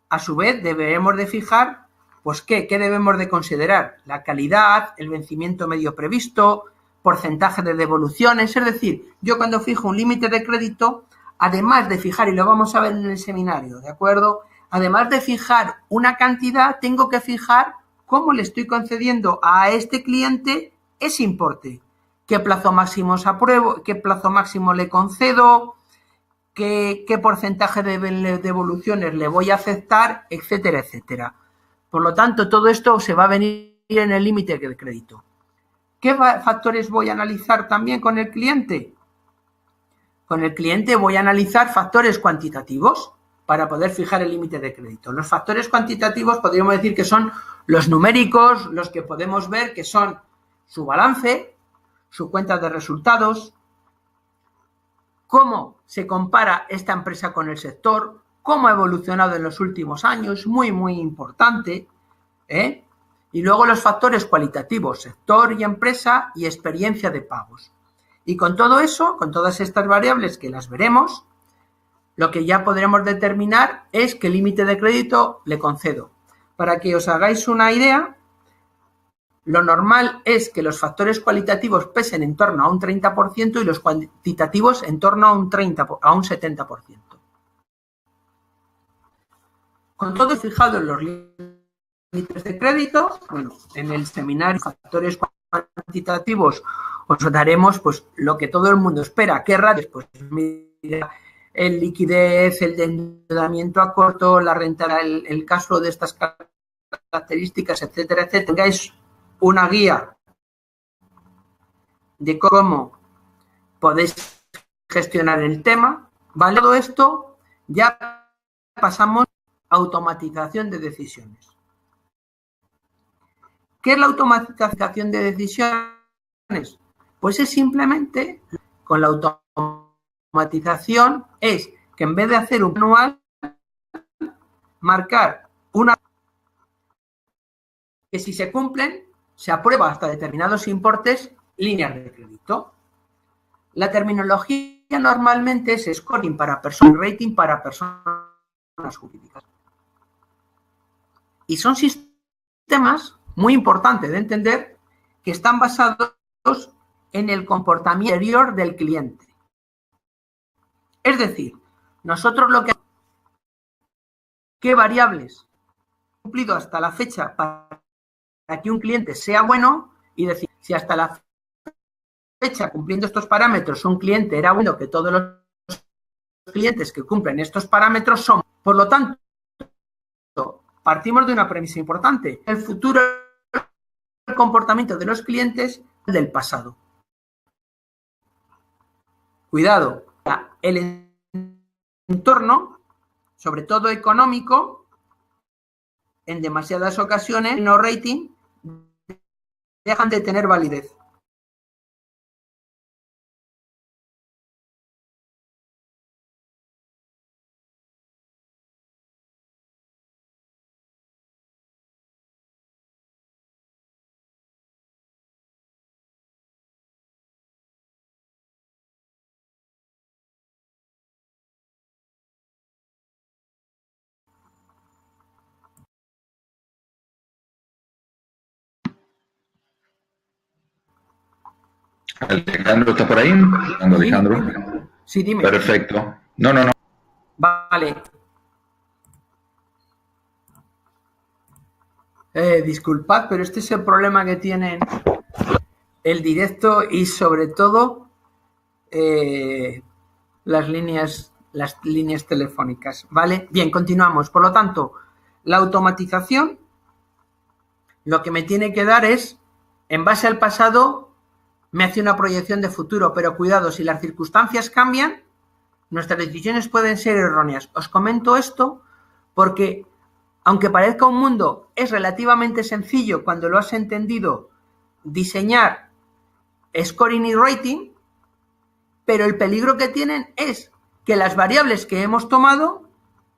a su vez, debemos de fijar Pues ¿qué debemos de considerar? La calidad, el vencimiento medio previsto, porcentaje de devoluciones. Es decir, yo cuando fijo un límite de crédito, además de fijar, y lo vamos a ver en el seminario, ¿de acuerdo? Además de fijar una cantidad, tengo que fijar cómo le estoy concediendo a este cliente ese importe. ¿Qué plazo máximo apruebo? ¿Qué plazo máximo le concedo? ¿Qué porcentaje de devoluciones le voy a aceptar? Etcétera, etcétera. Por lo tanto, todo esto se va a venir en el límite de crédito. ¿Qué factores voy a analizar también con el cliente? Con el cliente voy a analizar factores cuantitativos para poder fijar el límite de crédito. Los factores cuantitativos podríamos decir que son los numéricos, los que podemos ver que son su balance, su cuenta de resultados, cómo se compara esta empresa con el sector, cómo ha evolucionado en los últimos años, muy, muy importante, ¿eh? Y luego los factores cualitativos, sector y empresa y experiencia de pagos. Y con todo eso, con todas estas variables que las veremos, lo que ya podremos determinar es qué límite de crédito le concedo. Para que os hagáis una idea, lo normal es que los factores cualitativos pesen en torno a un 30% y los cuantitativos en torno a un 70%. Con todo fijado en los límites de crédito, bueno, en el seminario factores cuantitativos os daremos pues lo que todo el mundo espera. ¿Qué ratios? Pues mira, el liquidez, el endeudamiento a corto, la renta, el cash flow de estas características, etcétera, etcétera. Tengáis una guía de cómo podéis gestionar el tema, ¿vale? Todo esto ya pasamos a automatización de decisiones. ¿Qué es la automatización de decisiones? Pues es simplemente, con la automatización, es que en vez de hacer un manual, marcar una que si se cumplen, se aprueba hasta determinados importes líneas de crédito. La terminología normalmente es scoring para personas, rating para personas jurídicas. Y son sistemas muy importantes de entender que están basados en el comportamiento interior del cliente. Es decir, nosotros lo que ¿qué variables han cumplido hasta la fecha para que un cliente sea bueno? Y decir, si hasta la fecha, cumpliendo estos parámetros, un cliente era bueno, que todos los clientes que cumplen estos parámetros son. Por lo tanto, partimos de una premisa importante. El futuro el comportamiento de los clientes del pasado. Cuidado, el entorno, sobre todo económico, en demasiadas ocasiones, no rating, dejan de tener validez. Alejandro, ¿está por ahí? Alejandro. Sí, dime. Perfecto. No. Vale. Disculpad, pero este es el problema que tienen el directo y sobre todo las líneas telefónicas, ¿vale? Bien, continuamos. Por lo tanto, la automatización lo que me tiene que dar es, en base al pasado, me hace una proyección de futuro, pero cuidado, si las circunstancias cambian, nuestras decisiones pueden ser erróneas. Os comento esto porque, aunque parezca un mundo, es relativamente sencillo cuando lo has entendido diseñar scoring y rating, pero el peligro que tienen es que las variables que hemos tomado,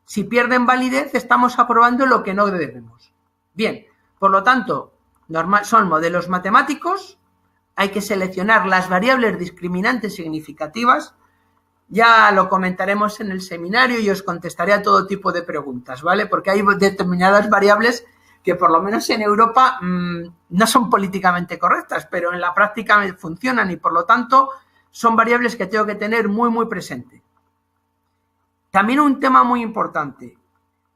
si pierden validez, estamos aprobando lo que no debemos. Bien, por lo tanto, son modelos matemáticos, hay que seleccionar las variables discriminantes significativas. Ya lo comentaremos en el seminario y os contestaré a todo tipo de preguntas, ¿vale? Porque hay determinadas variables que por lo menos en Europa no son políticamente correctas, pero en la práctica funcionan y por lo tanto son variables que tengo que tener muy, muy presente. También un tema muy importante.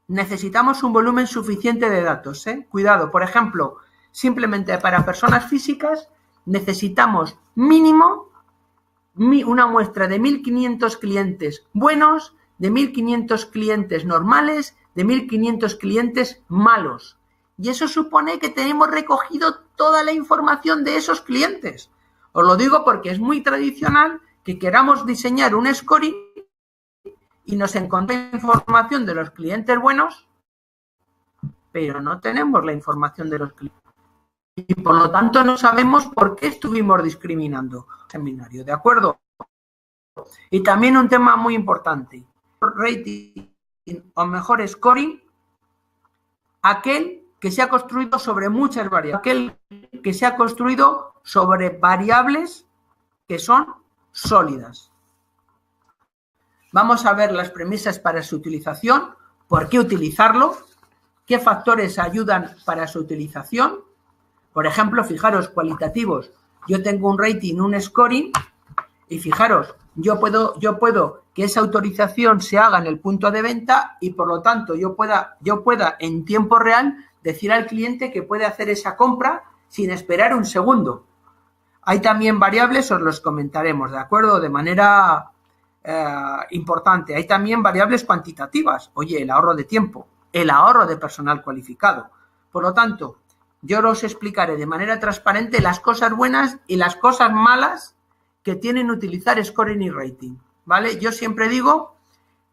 Necesitamos un volumen suficiente de datos, ¿eh? Cuidado, por ejemplo, simplemente para personas físicas necesitamos mínimo una muestra de 1.500 clientes buenos, de 1.500 clientes normales, de 1.500 clientes malos. Y eso supone que tenemos recogido toda la información de esos clientes. Os lo digo porque es muy tradicional que queramos diseñar un scoring y nos encontremos información de los clientes buenos, pero no tenemos la información de los clientes. Y por lo tanto no sabemos por qué estuvimos discriminando el seminario, ¿de acuerdo? Y también un tema muy importante, rating o mejor scoring, aquel que se ha construido sobre muchas variables, aquel que se ha construido sobre variables que son sólidas. Vamos a ver las premisas para su utilización, por qué utilizarlo, qué factores ayudan para su utilización. Por ejemplo, fijaros, cualitativos. Yo tengo un rating, un scoring, y fijaros, yo puedo que esa autorización se haga en el punto de venta y por lo tanto yo pueda en tiempo real decir al cliente que puede hacer esa compra sin esperar un segundo. Hay también variables, os los comentaremos, ¿de acuerdo? De manera importante. Hay también variables cuantitativas. Oye, el ahorro de tiempo, el ahorro de personal cualificado. Por lo tanto, yo os explicaré de manera transparente las cosas buenas y las cosas malas que tienen utilizar scoring y rating, ¿vale? Yo siempre digo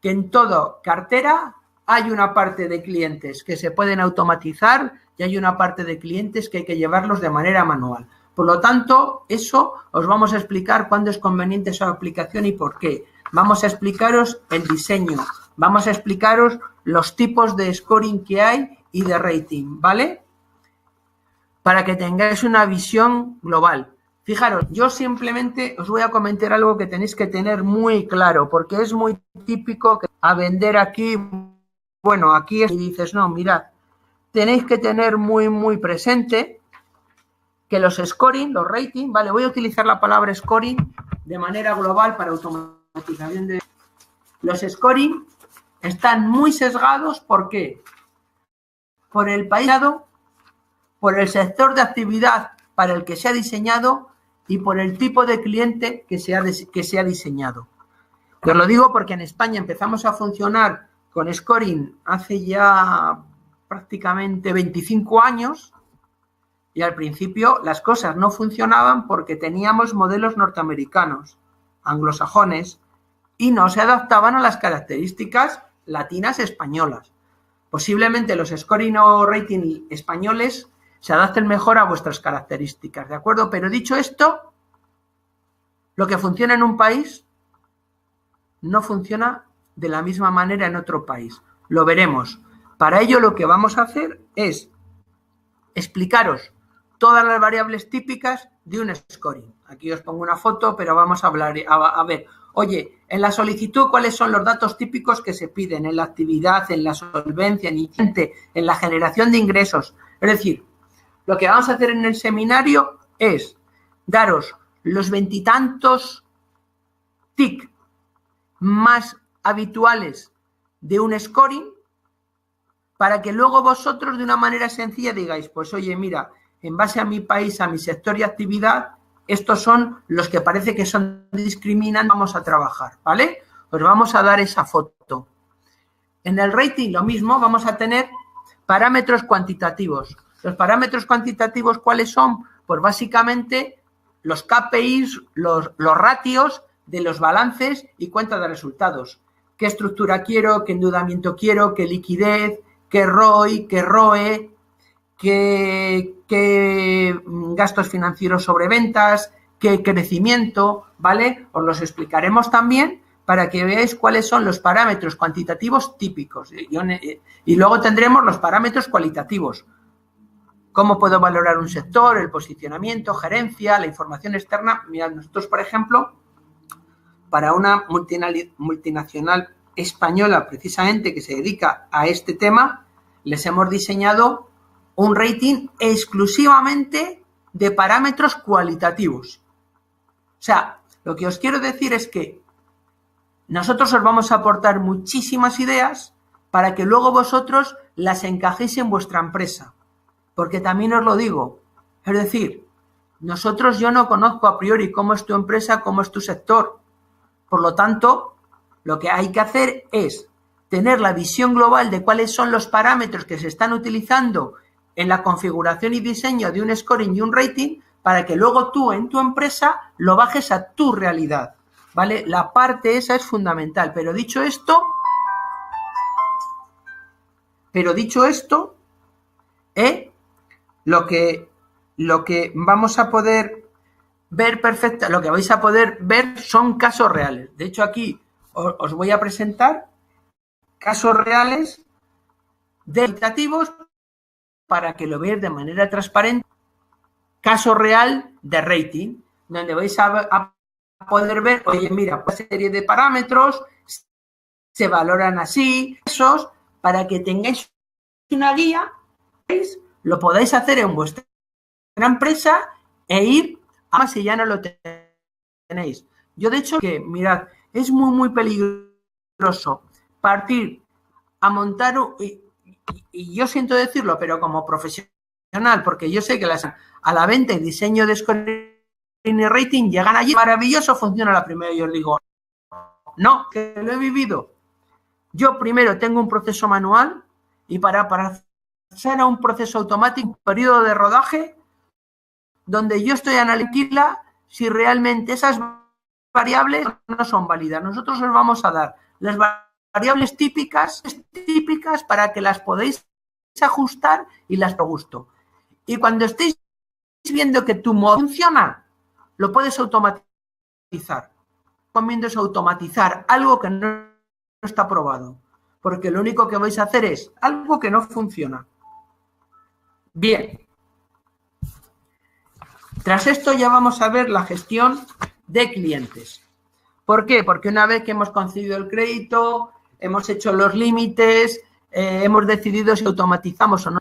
que en toda cartera hay una parte de clientes que se pueden automatizar y hay una parte de clientes que hay que llevarlos de manera manual. Por lo tanto, eso os vamos a explicar cuándo es conveniente esa aplicación y por qué. Vamos a explicaros el diseño, vamos a explicaros los tipos de scoring que hay y de rating, ¿vale? Para que tengáis una visión global. Fijaros, yo simplemente os voy a comentar algo que tenéis que tener muy claro, porque es muy típico que a vender aquí, bueno, aquí es, y dices, no, mirad, tenéis que tener muy, muy presente que los scoring, los rating, vale, voy a utilizar la palabra scoring de manera global para automatización de... Los scoring están muy sesgados, ¿por qué? Por el país, por el sector de actividad para el que se ha diseñado y por el tipo de cliente que se ha diseñado. Os lo digo porque en España empezamos a funcionar con scoring hace ya prácticamente 25 años y al principio las cosas no funcionaban porque teníamos modelos norteamericanos, anglosajones, y no se adaptaban a las características latinas españolas. Posiblemente los scoring o rating españoles se adapten mejor a vuestras características, ¿de acuerdo? Pero dicho esto, lo que funciona en un país no funciona de la misma manera en otro país. Lo veremos. Para ello lo que vamos a hacer es explicaros todas las variables típicas de un scoring. Aquí os pongo una foto, pero vamos a hablar, a ver, oye, en la solicitud, ¿cuáles son los datos típicos que se piden en la actividad, en la solvencia, en la generación de ingresos? Es decir, lo que vamos a hacer en el seminario es daros los 20 y tantos TIC más habituales de un scoring para que luego vosotros de una manera sencilla digáis, pues oye, mira, en base a mi país, a mi sector y actividad, estos son los que parece que son discriminantes, vamos a trabajar, ¿vale? Os vamos a dar esa foto. En el rating lo mismo, vamos a tener parámetros cuantitativos. Los parámetros cuantitativos, ¿cuáles son? Pues básicamente los KPIs, los ratios de los balances y cuenta de resultados. ¿Qué estructura quiero? ¿Qué endeudamiento quiero? ¿Qué liquidez? ¿Qué ROI? ¿Qué ROE? ¿Qué gastos financieros sobre ventas? ¿Qué crecimiento? ¿Vale? Os los explicaremos también para que veáis cuáles son los parámetros cuantitativos típicos. Y luego tendremos los parámetros cualitativos. ¿Cómo puedo valorar un sector? El posicionamiento, gerencia, la información externa. Mirad, nosotros, por ejemplo, para una multinacional española, precisamente, que se dedica a este tema, les hemos diseñado un rating exclusivamente de parámetros cualitativos. O sea, lo que os quiero decir es que nosotros os vamos a aportar muchísimas ideas para que luego vosotros las encajéis en vuestra empresa. Porque también os lo digo, es decir, yo no conozco a priori cómo es tu empresa, cómo es tu sector. Por lo tanto, lo que hay que hacer es tener la visión global de cuáles son los parámetros que se están utilizando en la configuración y diseño de un scoring y un rating para que luego tú en tu empresa lo bajes a tu realidad, ¿vale? La parte esa es fundamental. Pero dicho esto, lo que vamos a poder ver lo que vais a poder ver son casos reales. De hecho, aquí os voy a presentar casos reales cualitativos para que lo veáis de manera transparente. Caso real de rating, donde vais a poder ver, oye, mira, una serie de parámetros se valoran así, esos, para que tengáis una guía, lo podáis hacer en vuestra empresa e ir a más si ya no lo tenéis. Yo, de hecho, que mirad, es muy, muy peligroso partir a montar, y yo siento decirlo, pero como profesional, porque yo sé que a la venta y diseño de scoring y rating llegan allí, maravilloso, funciona la primera. Y os digo, no, que lo he vivido. Yo primero tengo un proceso manual y para pasar a un proceso automático, un periodo de rodaje, donde yo estoy analizando si realmente esas variables no son válidas. Nosotros os vamos a dar las variables típicas para que las podéis ajustar y las por gusto. Y cuando estéis viendo que tu modo funciona, lo puedes automatizar. Recomiendo es automatizar algo que no está probado, porque lo único que vais a hacer es algo que no funciona. Bien. Tras esto ya vamos a ver la gestión de clientes. ¿Por qué? Porque una vez que hemos concedido el crédito, hemos hecho los límites, hemos decidido si automatizamos o no,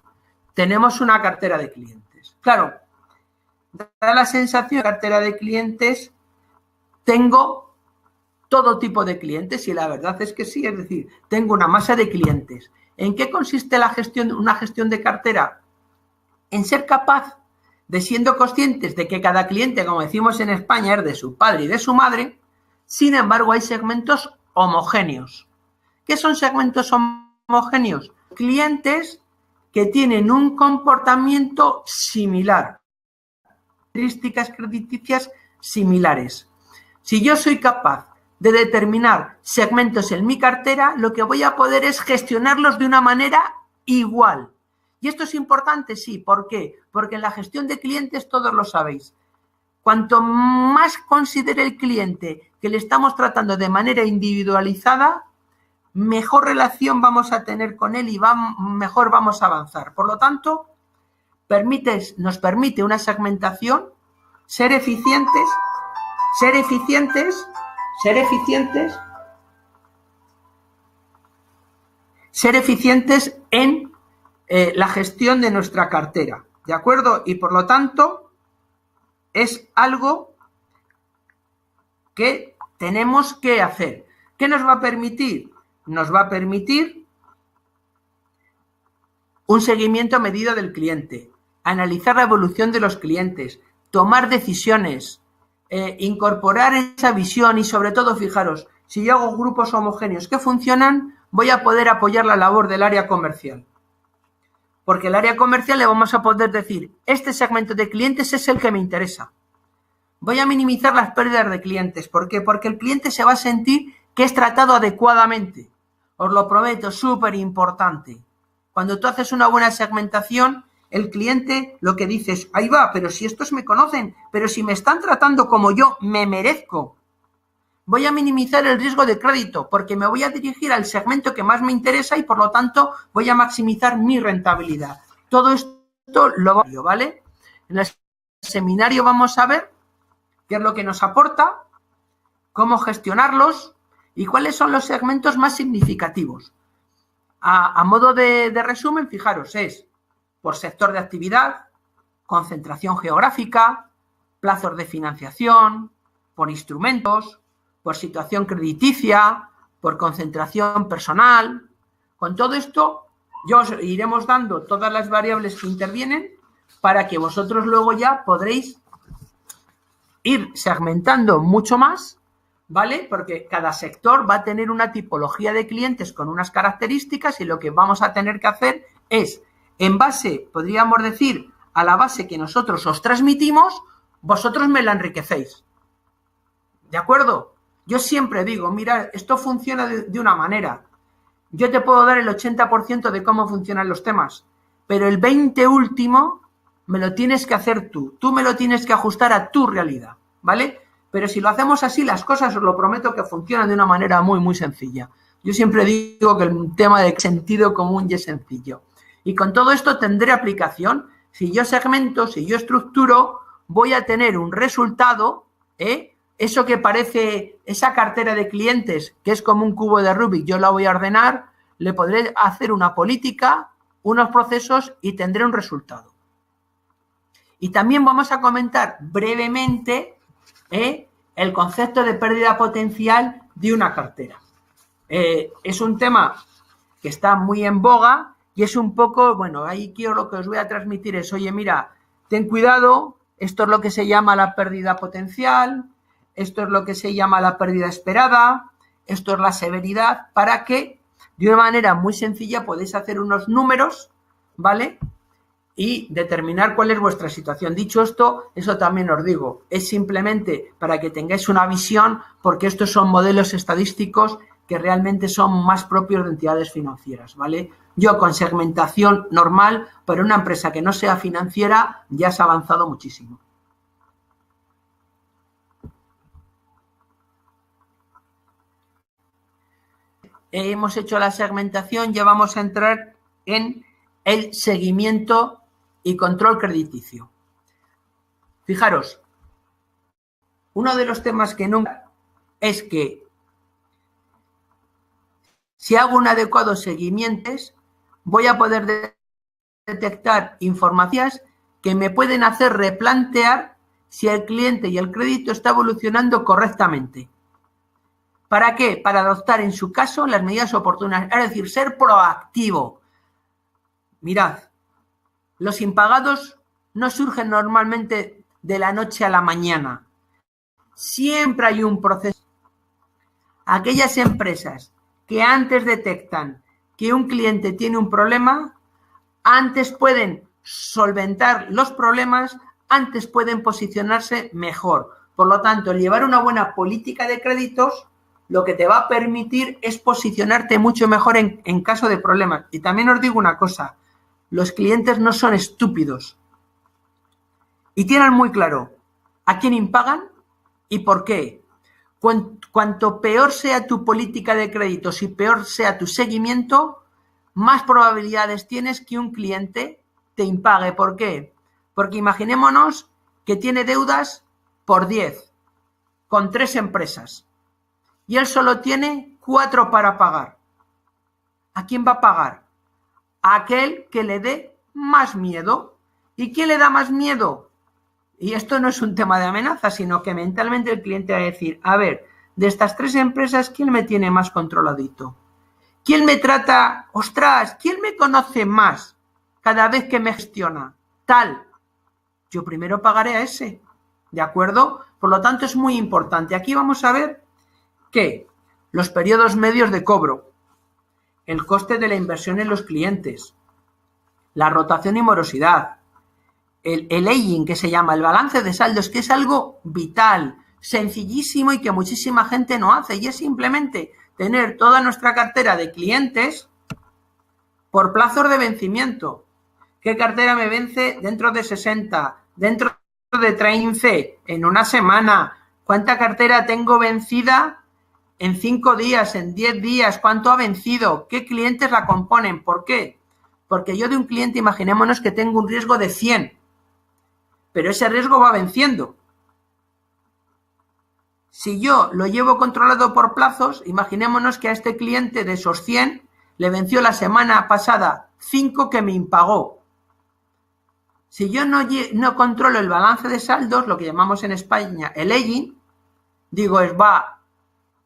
tenemos una cartera de clientes. Claro, da la sensación de cartera de clientes, tengo todo tipo de clientes y la verdad es que sí, es decir, tengo una masa de clientes. ¿En qué consiste una gestión de cartera? En ser capaz de, siendo conscientes de que cada cliente, como decimos en España, es de su padre y de su madre, sin embargo hay segmentos homogéneos. ¿Qué son segmentos homogéneos? Clientes que tienen un comportamiento similar, características crediticias similares. Si yo soy capaz de determinar segmentos en mi cartera, lo que voy a poder es gestionarlos de una manera igual. Y esto es importante, sí. ¿Por qué? Porque en la gestión de clientes todos lo sabéis. Cuanto más considere el cliente que le estamos tratando de manera individualizada, mejor relación vamos a tener con él y mejor vamos a avanzar. Por lo tanto, nos permite una segmentación, ser eficientes en la gestión de nuestra cartera, ¿de acuerdo? Y por lo tanto, es algo que tenemos que hacer. ¿Qué nos va a permitir? Nos va a permitir un seguimiento a medida del cliente, analizar la evolución de los clientes, tomar decisiones, incorporar esa visión y sobre todo, fijaros, si yo hago grupos homogéneos que funcionan, voy a poder apoyar la labor del área comercial. Porque el área comercial le vamos a poder decir, este segmento de clientes es el que me interesa. Voy a minimizar las pérdidas de clientes. ¿Por qué? Porque el cliente se va a sentir que es tratado adecuadamente. Os lo prometo, súper importante. Cuando tú haces una buena segmentación, el cliente lo que dice es, ahí va, pero si estos me conocen, pero si me están tratando como yo me merezco. Voy a minimizar el riesgo de crédito porque me voy a dirigir al segmento que más me interesa y por lo tanto voy a maximizar mi rentabilidad. Todo esto lo vamos a ver, ¿vale? En el seminario vamos a ver qué es lo que nos aporta, cómo gestionarlos y cuáles son los segmentos más significativos. A modo de resumen, fijaros, es por sector de actividad, concentración geográfica, plazos de financiación, por instrumentos, por situación crediticia, por concentración personal. Con todo esto, yo os iremos dando todas las variables que intervienen para que vosotros luego ya podréis ir segmentando mucho más, ¿vale? Porque cada sector va a tener una tipología de clientes con unas características y lo que vamos a tener que hacer es, en base, podríamos decir, a la base que nosotros os transmitimos, vosotros me la enriquecéis. ¿De acuerdo? Yo siempre digo, mira, esto funciona de una manera. Yo te puedo dar el 80% de cómo funcionan los temas, pero el 20% último me lo tienes que hacer tú. Tú me lo tienes que ajustar a tu realidad, ¿vale? Pero si lo hacemos así, las cosas, os lo prometo, que funcionan de una manera muy, muy sencilla. Yo siempre digo que el tema de sentido común ya es sencillo. Y con todo esto tendré aplicación. Si yo segmento, si yo estructuro, voy a tener un resultado, eso que parece esa cartera de clientes, que es como un cubo de Rubik, yo la voy a ordenar, le podré hacer una política, unos procesos y tendré un resultado. Y también vamos a comentar brevemente el concepto de pérdida potencial de una cartera. Es un tema que está muy en boga y es un poco, bueno, ahí quiero lo que os voy a transmitir es, oye, mira, ten cuidado, esto es lo que se llama la pérdida potencial, esto es lo que se llama la pérdida esperada, esto es la severidad, para que de una manera muy sencilla podéis hacer unos números, ¿vale? Y determinar cuál es vuestra situación. Dicho esto, eso también os digo, es simplemente para que tengáis una visión, porque estos son modelos estadísticos que realmente son más propios de entidades financieras, ¿vale? Yo con segmentación normal, para una empresa que no sea financiera, ya se ha avanzado muchísimo. Hemos hecho la segmentación, ya vamos a entrar en el seguimiento y control crediticio. Fijaros, uno de los temas que nunca es que si hago un adecuado seguimiento, voy a poder detectar informaciones que me pueden hacer replantear si el cliente y el crédito está evolucionando correctamente. ¿Para qué? Para adoptar en su caso las medidas oportunas, es decir, ser proactivo. Mirad, los impagados no surgen normalmente de la noche a la mañana. Siempre hay un proceso. Aquellas empresas que antes detectan que un cliente tiene un problema, antes pueden solventar los problemas, antes pueden posicionarse mejor. Por lo tanto, el llevar una buena política de créditos lo que te va a permitir es posicionarte mucho mejor en caso de problemas. Y también os digo una cosa, los clientes no son estúpidos y tienen muy claro a quién impagan y por qué. Cuanto peor sea tu política de créditos y peor sea tu seguimiento, más probabilidades tienes que un cliente te impague. ¿Por qué? Porque imaginémonos que tiene deudas por 10 con 3 empresas y él solo tiene 4 para pagar. ¿A quién va a pagar? A aquel que le dé más miedo. ¿Y quién le da más miedo? Y esto no es un tema de amenaza, sino que mentalmente el cliente va a decir, a ver, de estas 3 empresas, ¿quién me tiene más controladito? ¿Quién me trata? ¡Ostras! ¿Quién me conoce más cada vez que me gestiona? Tal. Yo primero pagaré a ese. ¿De acuerdo? Por lo tanto, es muy importante. Aquí vamos a ver que los periodos medios de cobro, el coste de la inversión en los clientes, la rotación y morosidad, el aging, que se llama, el balance de saldos, que es algo vital, sencillísimo y que muchísima gente no hace, y es simplemente tener toda nuestra cartera de clientes por plazos de vencimiento. ¿Qué cartera me vence dentro de 60, dentro de 30, en una semana? ¿Cuánta cartera tengo vencida en 5 días, en 10 días? ¿Cuánto ha vencido? ¿Qué clientes la componen? ¿Por qué? Porque yo de un cliente, imaginémonos que tengo un riesgo de 100, pero ese riesgo va venciendo. Si yo lo llevo controlado por plazos, imaginémonos que a este cliente de esos 100 le venció la semana pasada 5 que me impagó. Si yo no controlo el balance de saldos, lo que llamamos en España el aging, digo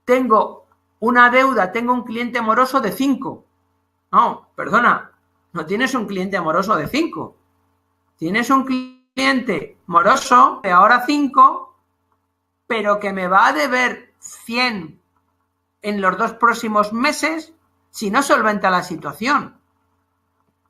tengo una deuda, tengo un cliente moroso de 5. No, perdona, no tienes un cliente moroso de 5. Tienes un cliente moroso de ahora 5, pero que me va a deber 100 en los 2 próximos meses si no solventa la situación.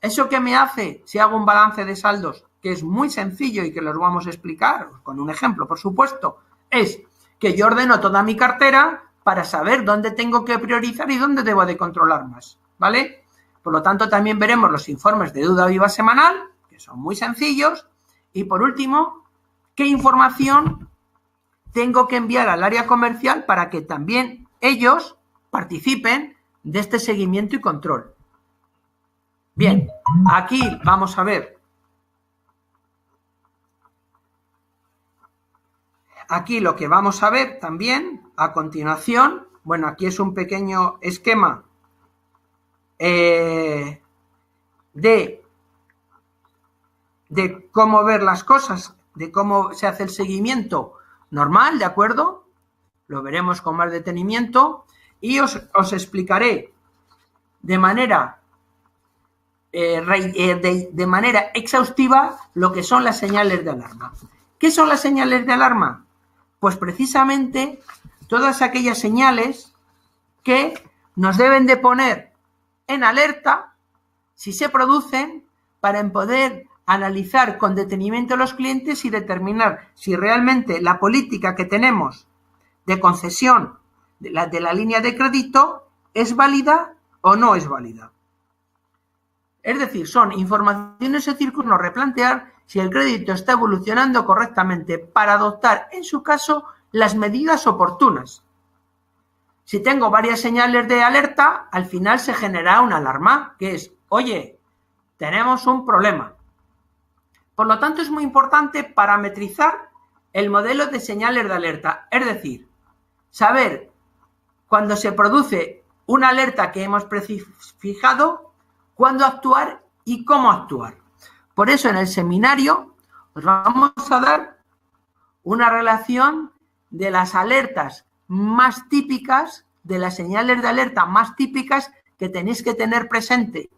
¿Eso qué me hace si hago un balance de saldos? Que es muy sencillo y que los vamos a explicar con un ejemplo, por supuesto, es que yo ordeno toda mi cartera para saber dónde tengo que priorizar y dónde debo de controlar más, ¿vale? Por lo tanto, también veremos los informes de deuda viva semanal, que son muy sencillos, y por último, qué información tengo que enviar al área comercial para que también ellos participen de este seguimiento y control. Bien, aquí vamos a ver. Aquí lo que vamos a ver también a continuación, bueno, aquí es un pequeño esquema de cómo ver las cosas, de cómo se hace el seguimiento normal, ¿de acuerdo? Lo veremos con más detenimiento y os explicaré de manera exhaustiva lo que son las señales de alarma. ¿Qué son las señales de alarma? Pues precisamente todas aquellas señales que nos deben de poner en alerta si se producen para poder analizar con detenimiento a los clientes y determinar si realmente la política que tenemos de concesión de la línea de crédito es válida o no es válida. Es decir, son informaciones o círculos replantear si el crédito está evolucionando correctamente para adoptar, en su caso, las medidas oportunas. Si tengo varias señales de alerta, al final se genera una alarma, que es, oye, tenemos un problema. Por lo tanto, es muy importante parametrizar el modelo de señales de alerta, es decir, saber cuando se produce una alerta que hemos fijado, cuándo actuar y cómo actuar. Por eso en el seminario os vamos a dar una relación de las alertas más típicas, de las señales de alerta más típicas que tenéis que tener presente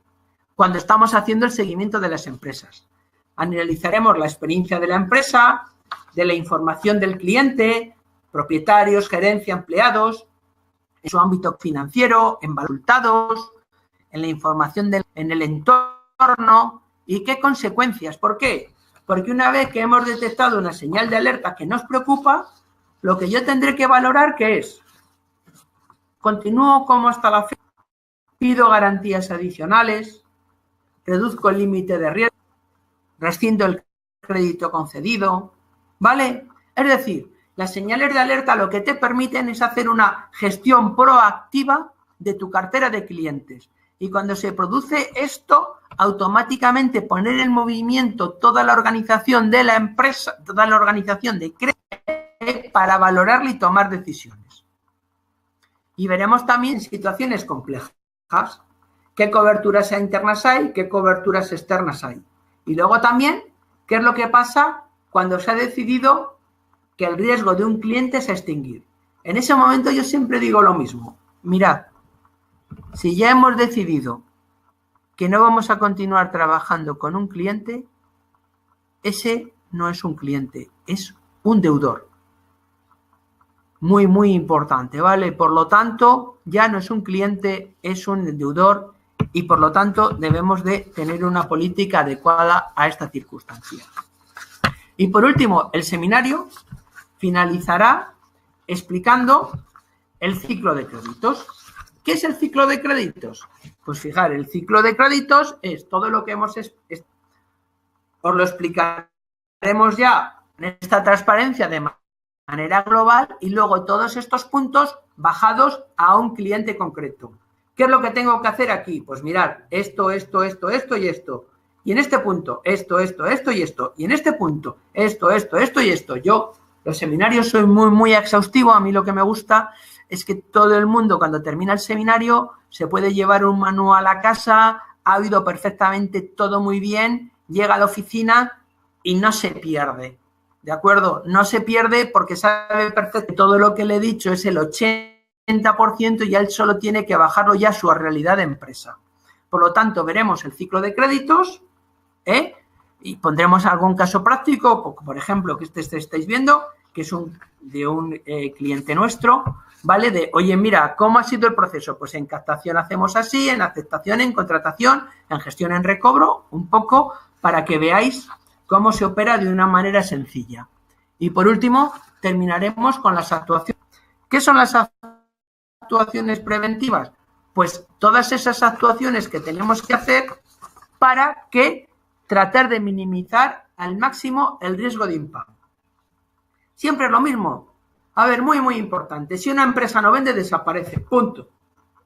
cuando estamos haciendo el seguimiento de las empresas. Analizaremos la experiencia de la empresa, de la información del cliente, propietarios, gerencia, empleados, en su ámbito financiero, en resultados, en la información en el entorno y qué consecuencias. ¿Por qué? Porque una vez que hemos detectado una señal de alerta que nos preocupa, lo que yo tendré que valorar que es, continúo como hasta la fecha, pido garantías adicionales, reduzco el límite de riesgo, rescindo el crédito concedido, ¿vale? Es decir, las señales de alerta lo que te permiten es hacer una gestión proactiva de tu cartera de clientes. Y cuando se produce esto, automáticamente poner en movimiento toda la organización de la empresa, toda la organización de crédito para valorarla y tomar decisiones. Y veremos también situaciones complejas. ¿Qué coberturas internas hay? ¿Qué coberturas externas hay? Y luego también, ¿qué es lo que pasa cuando se ha decidido que el riesgo de un cliente es extinguir? En ese momento yo siempre digo lo mismo. Mirad, si ya hemos decidido que no vamos a continuar trabajando con un cliente, ese no es un cliente, es un deudor. Muy, muy importante, ¿vale? Por lo tanto, ya no es un cliente, es un deudor y por lo tanto debemos de tener una política adecuada a esta circunstancia. Y por último, el seminario finalizará explicando el ciclo de créditos. ¿Qué es el ciclo de créditos? Pues fijar, el ciclo de créditos es todo lo que os lo explicaremos ya en esta transparencia de manera global y luego todos estos puntos bajados a un cliente concreto. ¿Qué es lo que tengo que hacer aquí? Pues mirar esto y esto. Y en este punto, esto y esto. Y en este punto, esto y esto. Yo, los seminarios soy muy, muy exhaustivo. A mí lo que me gusta es que todo el mundo, cuando termina el seminario, se puede llevar un manual a casa, ha oído perfectamente todo muy bien, llega a la oficina y no se pierde, ¿de acuerdo? No se pierde porque sabe perfecto que todo lo que le he dicho es el 80% y él solo tiene que bajarlo ya a su realidad de empresa. Por lo tanto, veremos el ciclo de créditos, y pondremos algún caso práctico, por ejemplo, que estáis viendo, que es de un cliente nuestro, ¿vale? De, oye, mira, ¿cómo ha sido el proceso? Pues en captación hacemos así, en aceptación, en contratación, en gestión, en recobro, un poco para que veáis cómo se opera de una manera sencilla. Y por último, terminaremos con las actuaciones. ¿Qué son las actuaciones preventivas? Pues todas esas actuaciones que tenemos que hacer para que tratar de minimizar al máximo el riesgo de impago. Siempre es lo mismo. A ver, muy, muy importante. Si una empresa no vende, desaparece. Punto.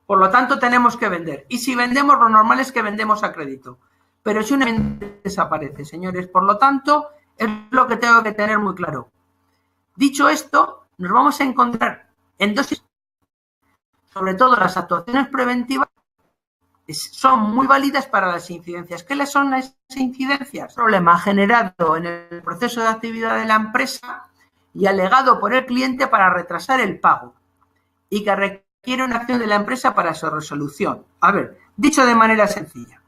Por lo tanto, tenemos que vender. Y si vendemos, lo normal es que vendemos a crédito. Pero si una empresa desaparece, señores, por lo tanto, es lo que tengo que tener muy claro. Dicho esto, nos vamos a encontrar en dos, sobre todo las actuaciones preventivas, son muy válidas para las incidencias. ¿Qué son las incidencias? Problema generado en el proceso de actividad de la empresa y alegado por el cliente para retrasar el pago y que requiere una acción de la empresa para su resolución. A ver, dicho de manera sencilla,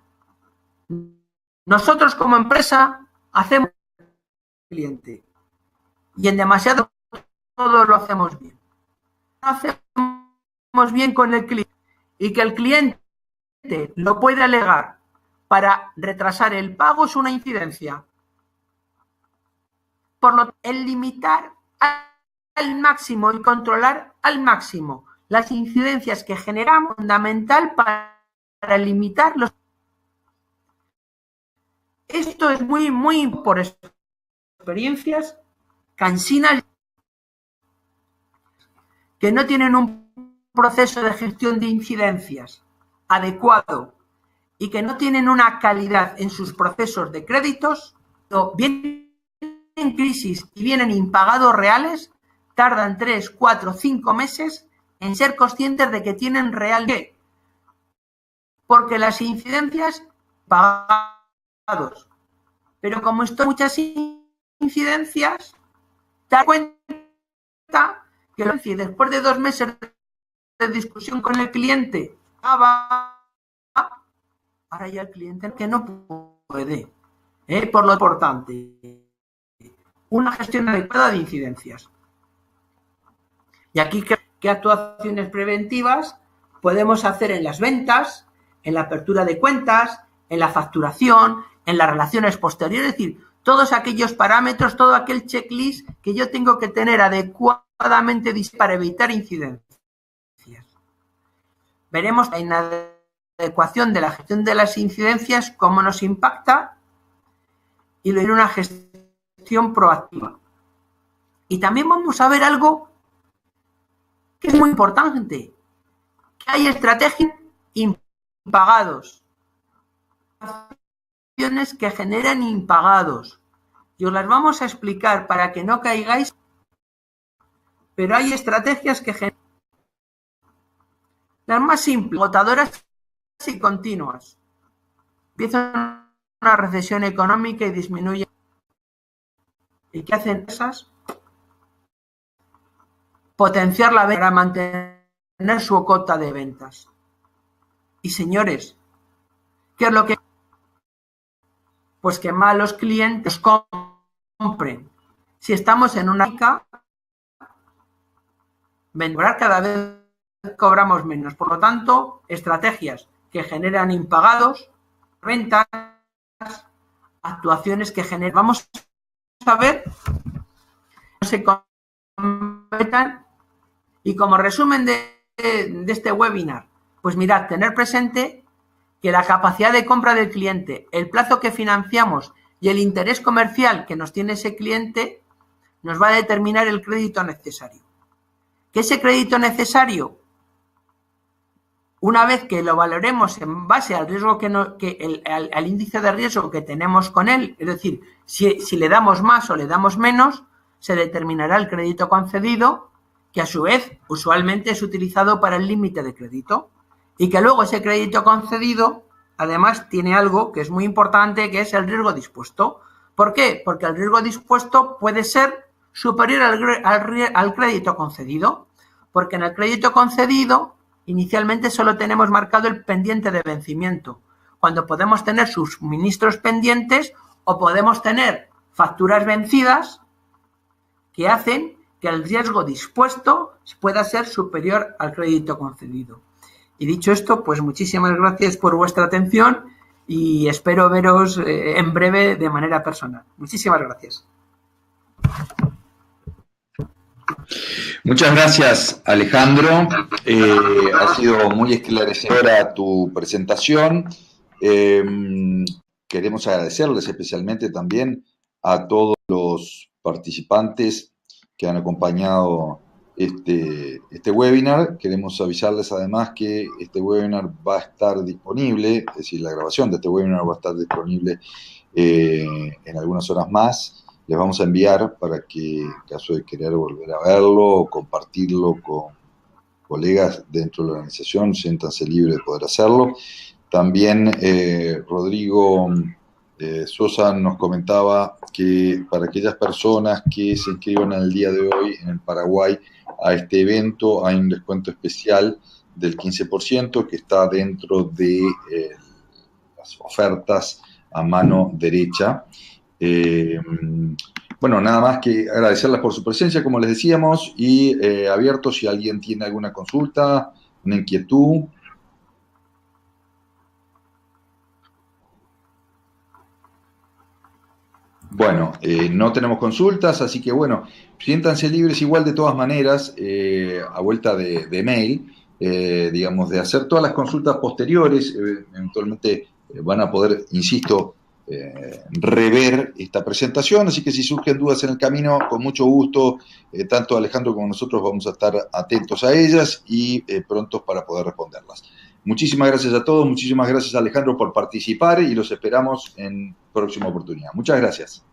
nosotros como empresa hacemos cliente y en demasiado todo lo hacemos bien. Hacemos bien con el cliente y que el cliente lo puede alegar para retrasar el pago es una incidencia. Por lo tanto, el limitar al máximo y controlar al máximo las incidencias que generamos es fundamental para limitar los. Esto es muy, muy por experiencias cansinas que no tienen un proceso de gestión de incidencias adecuado y que no tienen una calidad en sus procesos de créditos, vienen en crisis y vienen impagados reales, tardan 3, 4, 5 meses en ser conscientes de que tienen real qué. Porque las incidencias pagados. Pero como esto hay muchas incidencias, te das cuenta que después de 2 meses de discusión con el cliente, ahora ya el cliente que no puede. Por lo importante, una gestión adecuada de incidencias. Y aquí, ¿qué actuaciones preventivas podemos hacer en las ventas, en la apertura de cuentas, en la facturación, en las relaciones posteriores? Es decir, todos aquellos parámetros, todo aquel checklist que yo tengo que tener adecuadamente para evitar incidencias. Veremos la inadecuación de la gestión de las incidencias, cómo nos impacta, y luego una gestión proactiva. Y también vamos a ver algo que es muy importante, que hay estrategias impagados, acciones que generan impagados. Y os las vamos a explicar para que no caigáis, pero hay estrategias que generan las más simples, agotadoras y continuas. Empiezan una recesión económica y disminuyen. ¿Y qué hacen esas? Potenciar la venta para mantener su cota de ventas. Y señores, ¿qué es lo que? Pues que malos clientes compren. Si estamos en una vender cada vez cobramos menos. Por lo tanto, estrategias que generan impagados, ventas, actuaciones que generan. Vamos a ver cómo se completan. Y como resumen de este webinar, pues mirad, tener presente que la capacidad de compra del cliente, el plazo que financiamos y el interés comercial que nos tiene ese cliente nos va a determinar el crédito necesario. Que ese crédito necesario, una vez que lo valoremos en base al riesgo al índice de riesgo que tenemos con él, es decir, si le damos más o le damos menos, se determinará el crédito concedido, que a su vez usualmente es utilizado para el límite de crédito, y que luego ese crédito concedido además tiene algo que es muy importante, que es el riesgo dispuesto. ¿Por qué? Porque el riesgo dispuesto puede ser superior al crédito concedido, porque en el crédito concedido inicialmente solo tenemos marcado el pendiente de vencimiento, cuando podemos tener suministros pendientes o podemos tener facturas vencidas que hacen que el riesgo dispuesto pueda ser superior al crédito concedido. Y dicho esto, pues muchísimas gracias por vuestra atención y espero veros en breve de manera personal. Muchísimas gracias. Muchas gracias, Alejandro. Ha sido muy esclarecedora tu presentación. Queremos agradecerles especialmente también a todos los participantes que han acompañado este webinar. Queremos avisarles además que este webinar va a estar disponible, es decir, la grabación de este webinar va a estar disponible en algunas horas más. Les vamos a enviar para que, en caso de querer volver a verlo o compartirlo con colegas dentro de la organización, siéntanse libres de poder hacerlo. También Rodrigo Sosa nos comentaba que para aquellas personas que se inscriban al día de hoy en el Paraguay a este evento hay un descuento especial del 15% que está dentro de las ofertas a mano derecha. Bueno, nada más que agradecerles por su presencia, como les decíamos, y abierto si alguien tiene alguna consulta, una inquietud. Bueno, no tenemos consultas, así que bueno, siéntanse libres igual de todas maneras, a vuelta de mail, digamos, de hacer todas las consultas posteriores, eventualmente van a poder, insisto, rever esta presentación, así que si surgen dudas en el camino, con mucho gusto, tanto Alejandro como nosotros vamos a estar atentos a ellas y prontos para poder responderlas. Muchísimas gracias a todos, muchísimas gracias Alejandro por participar y los esperamos en próxima oportunidad. Muchas gracias.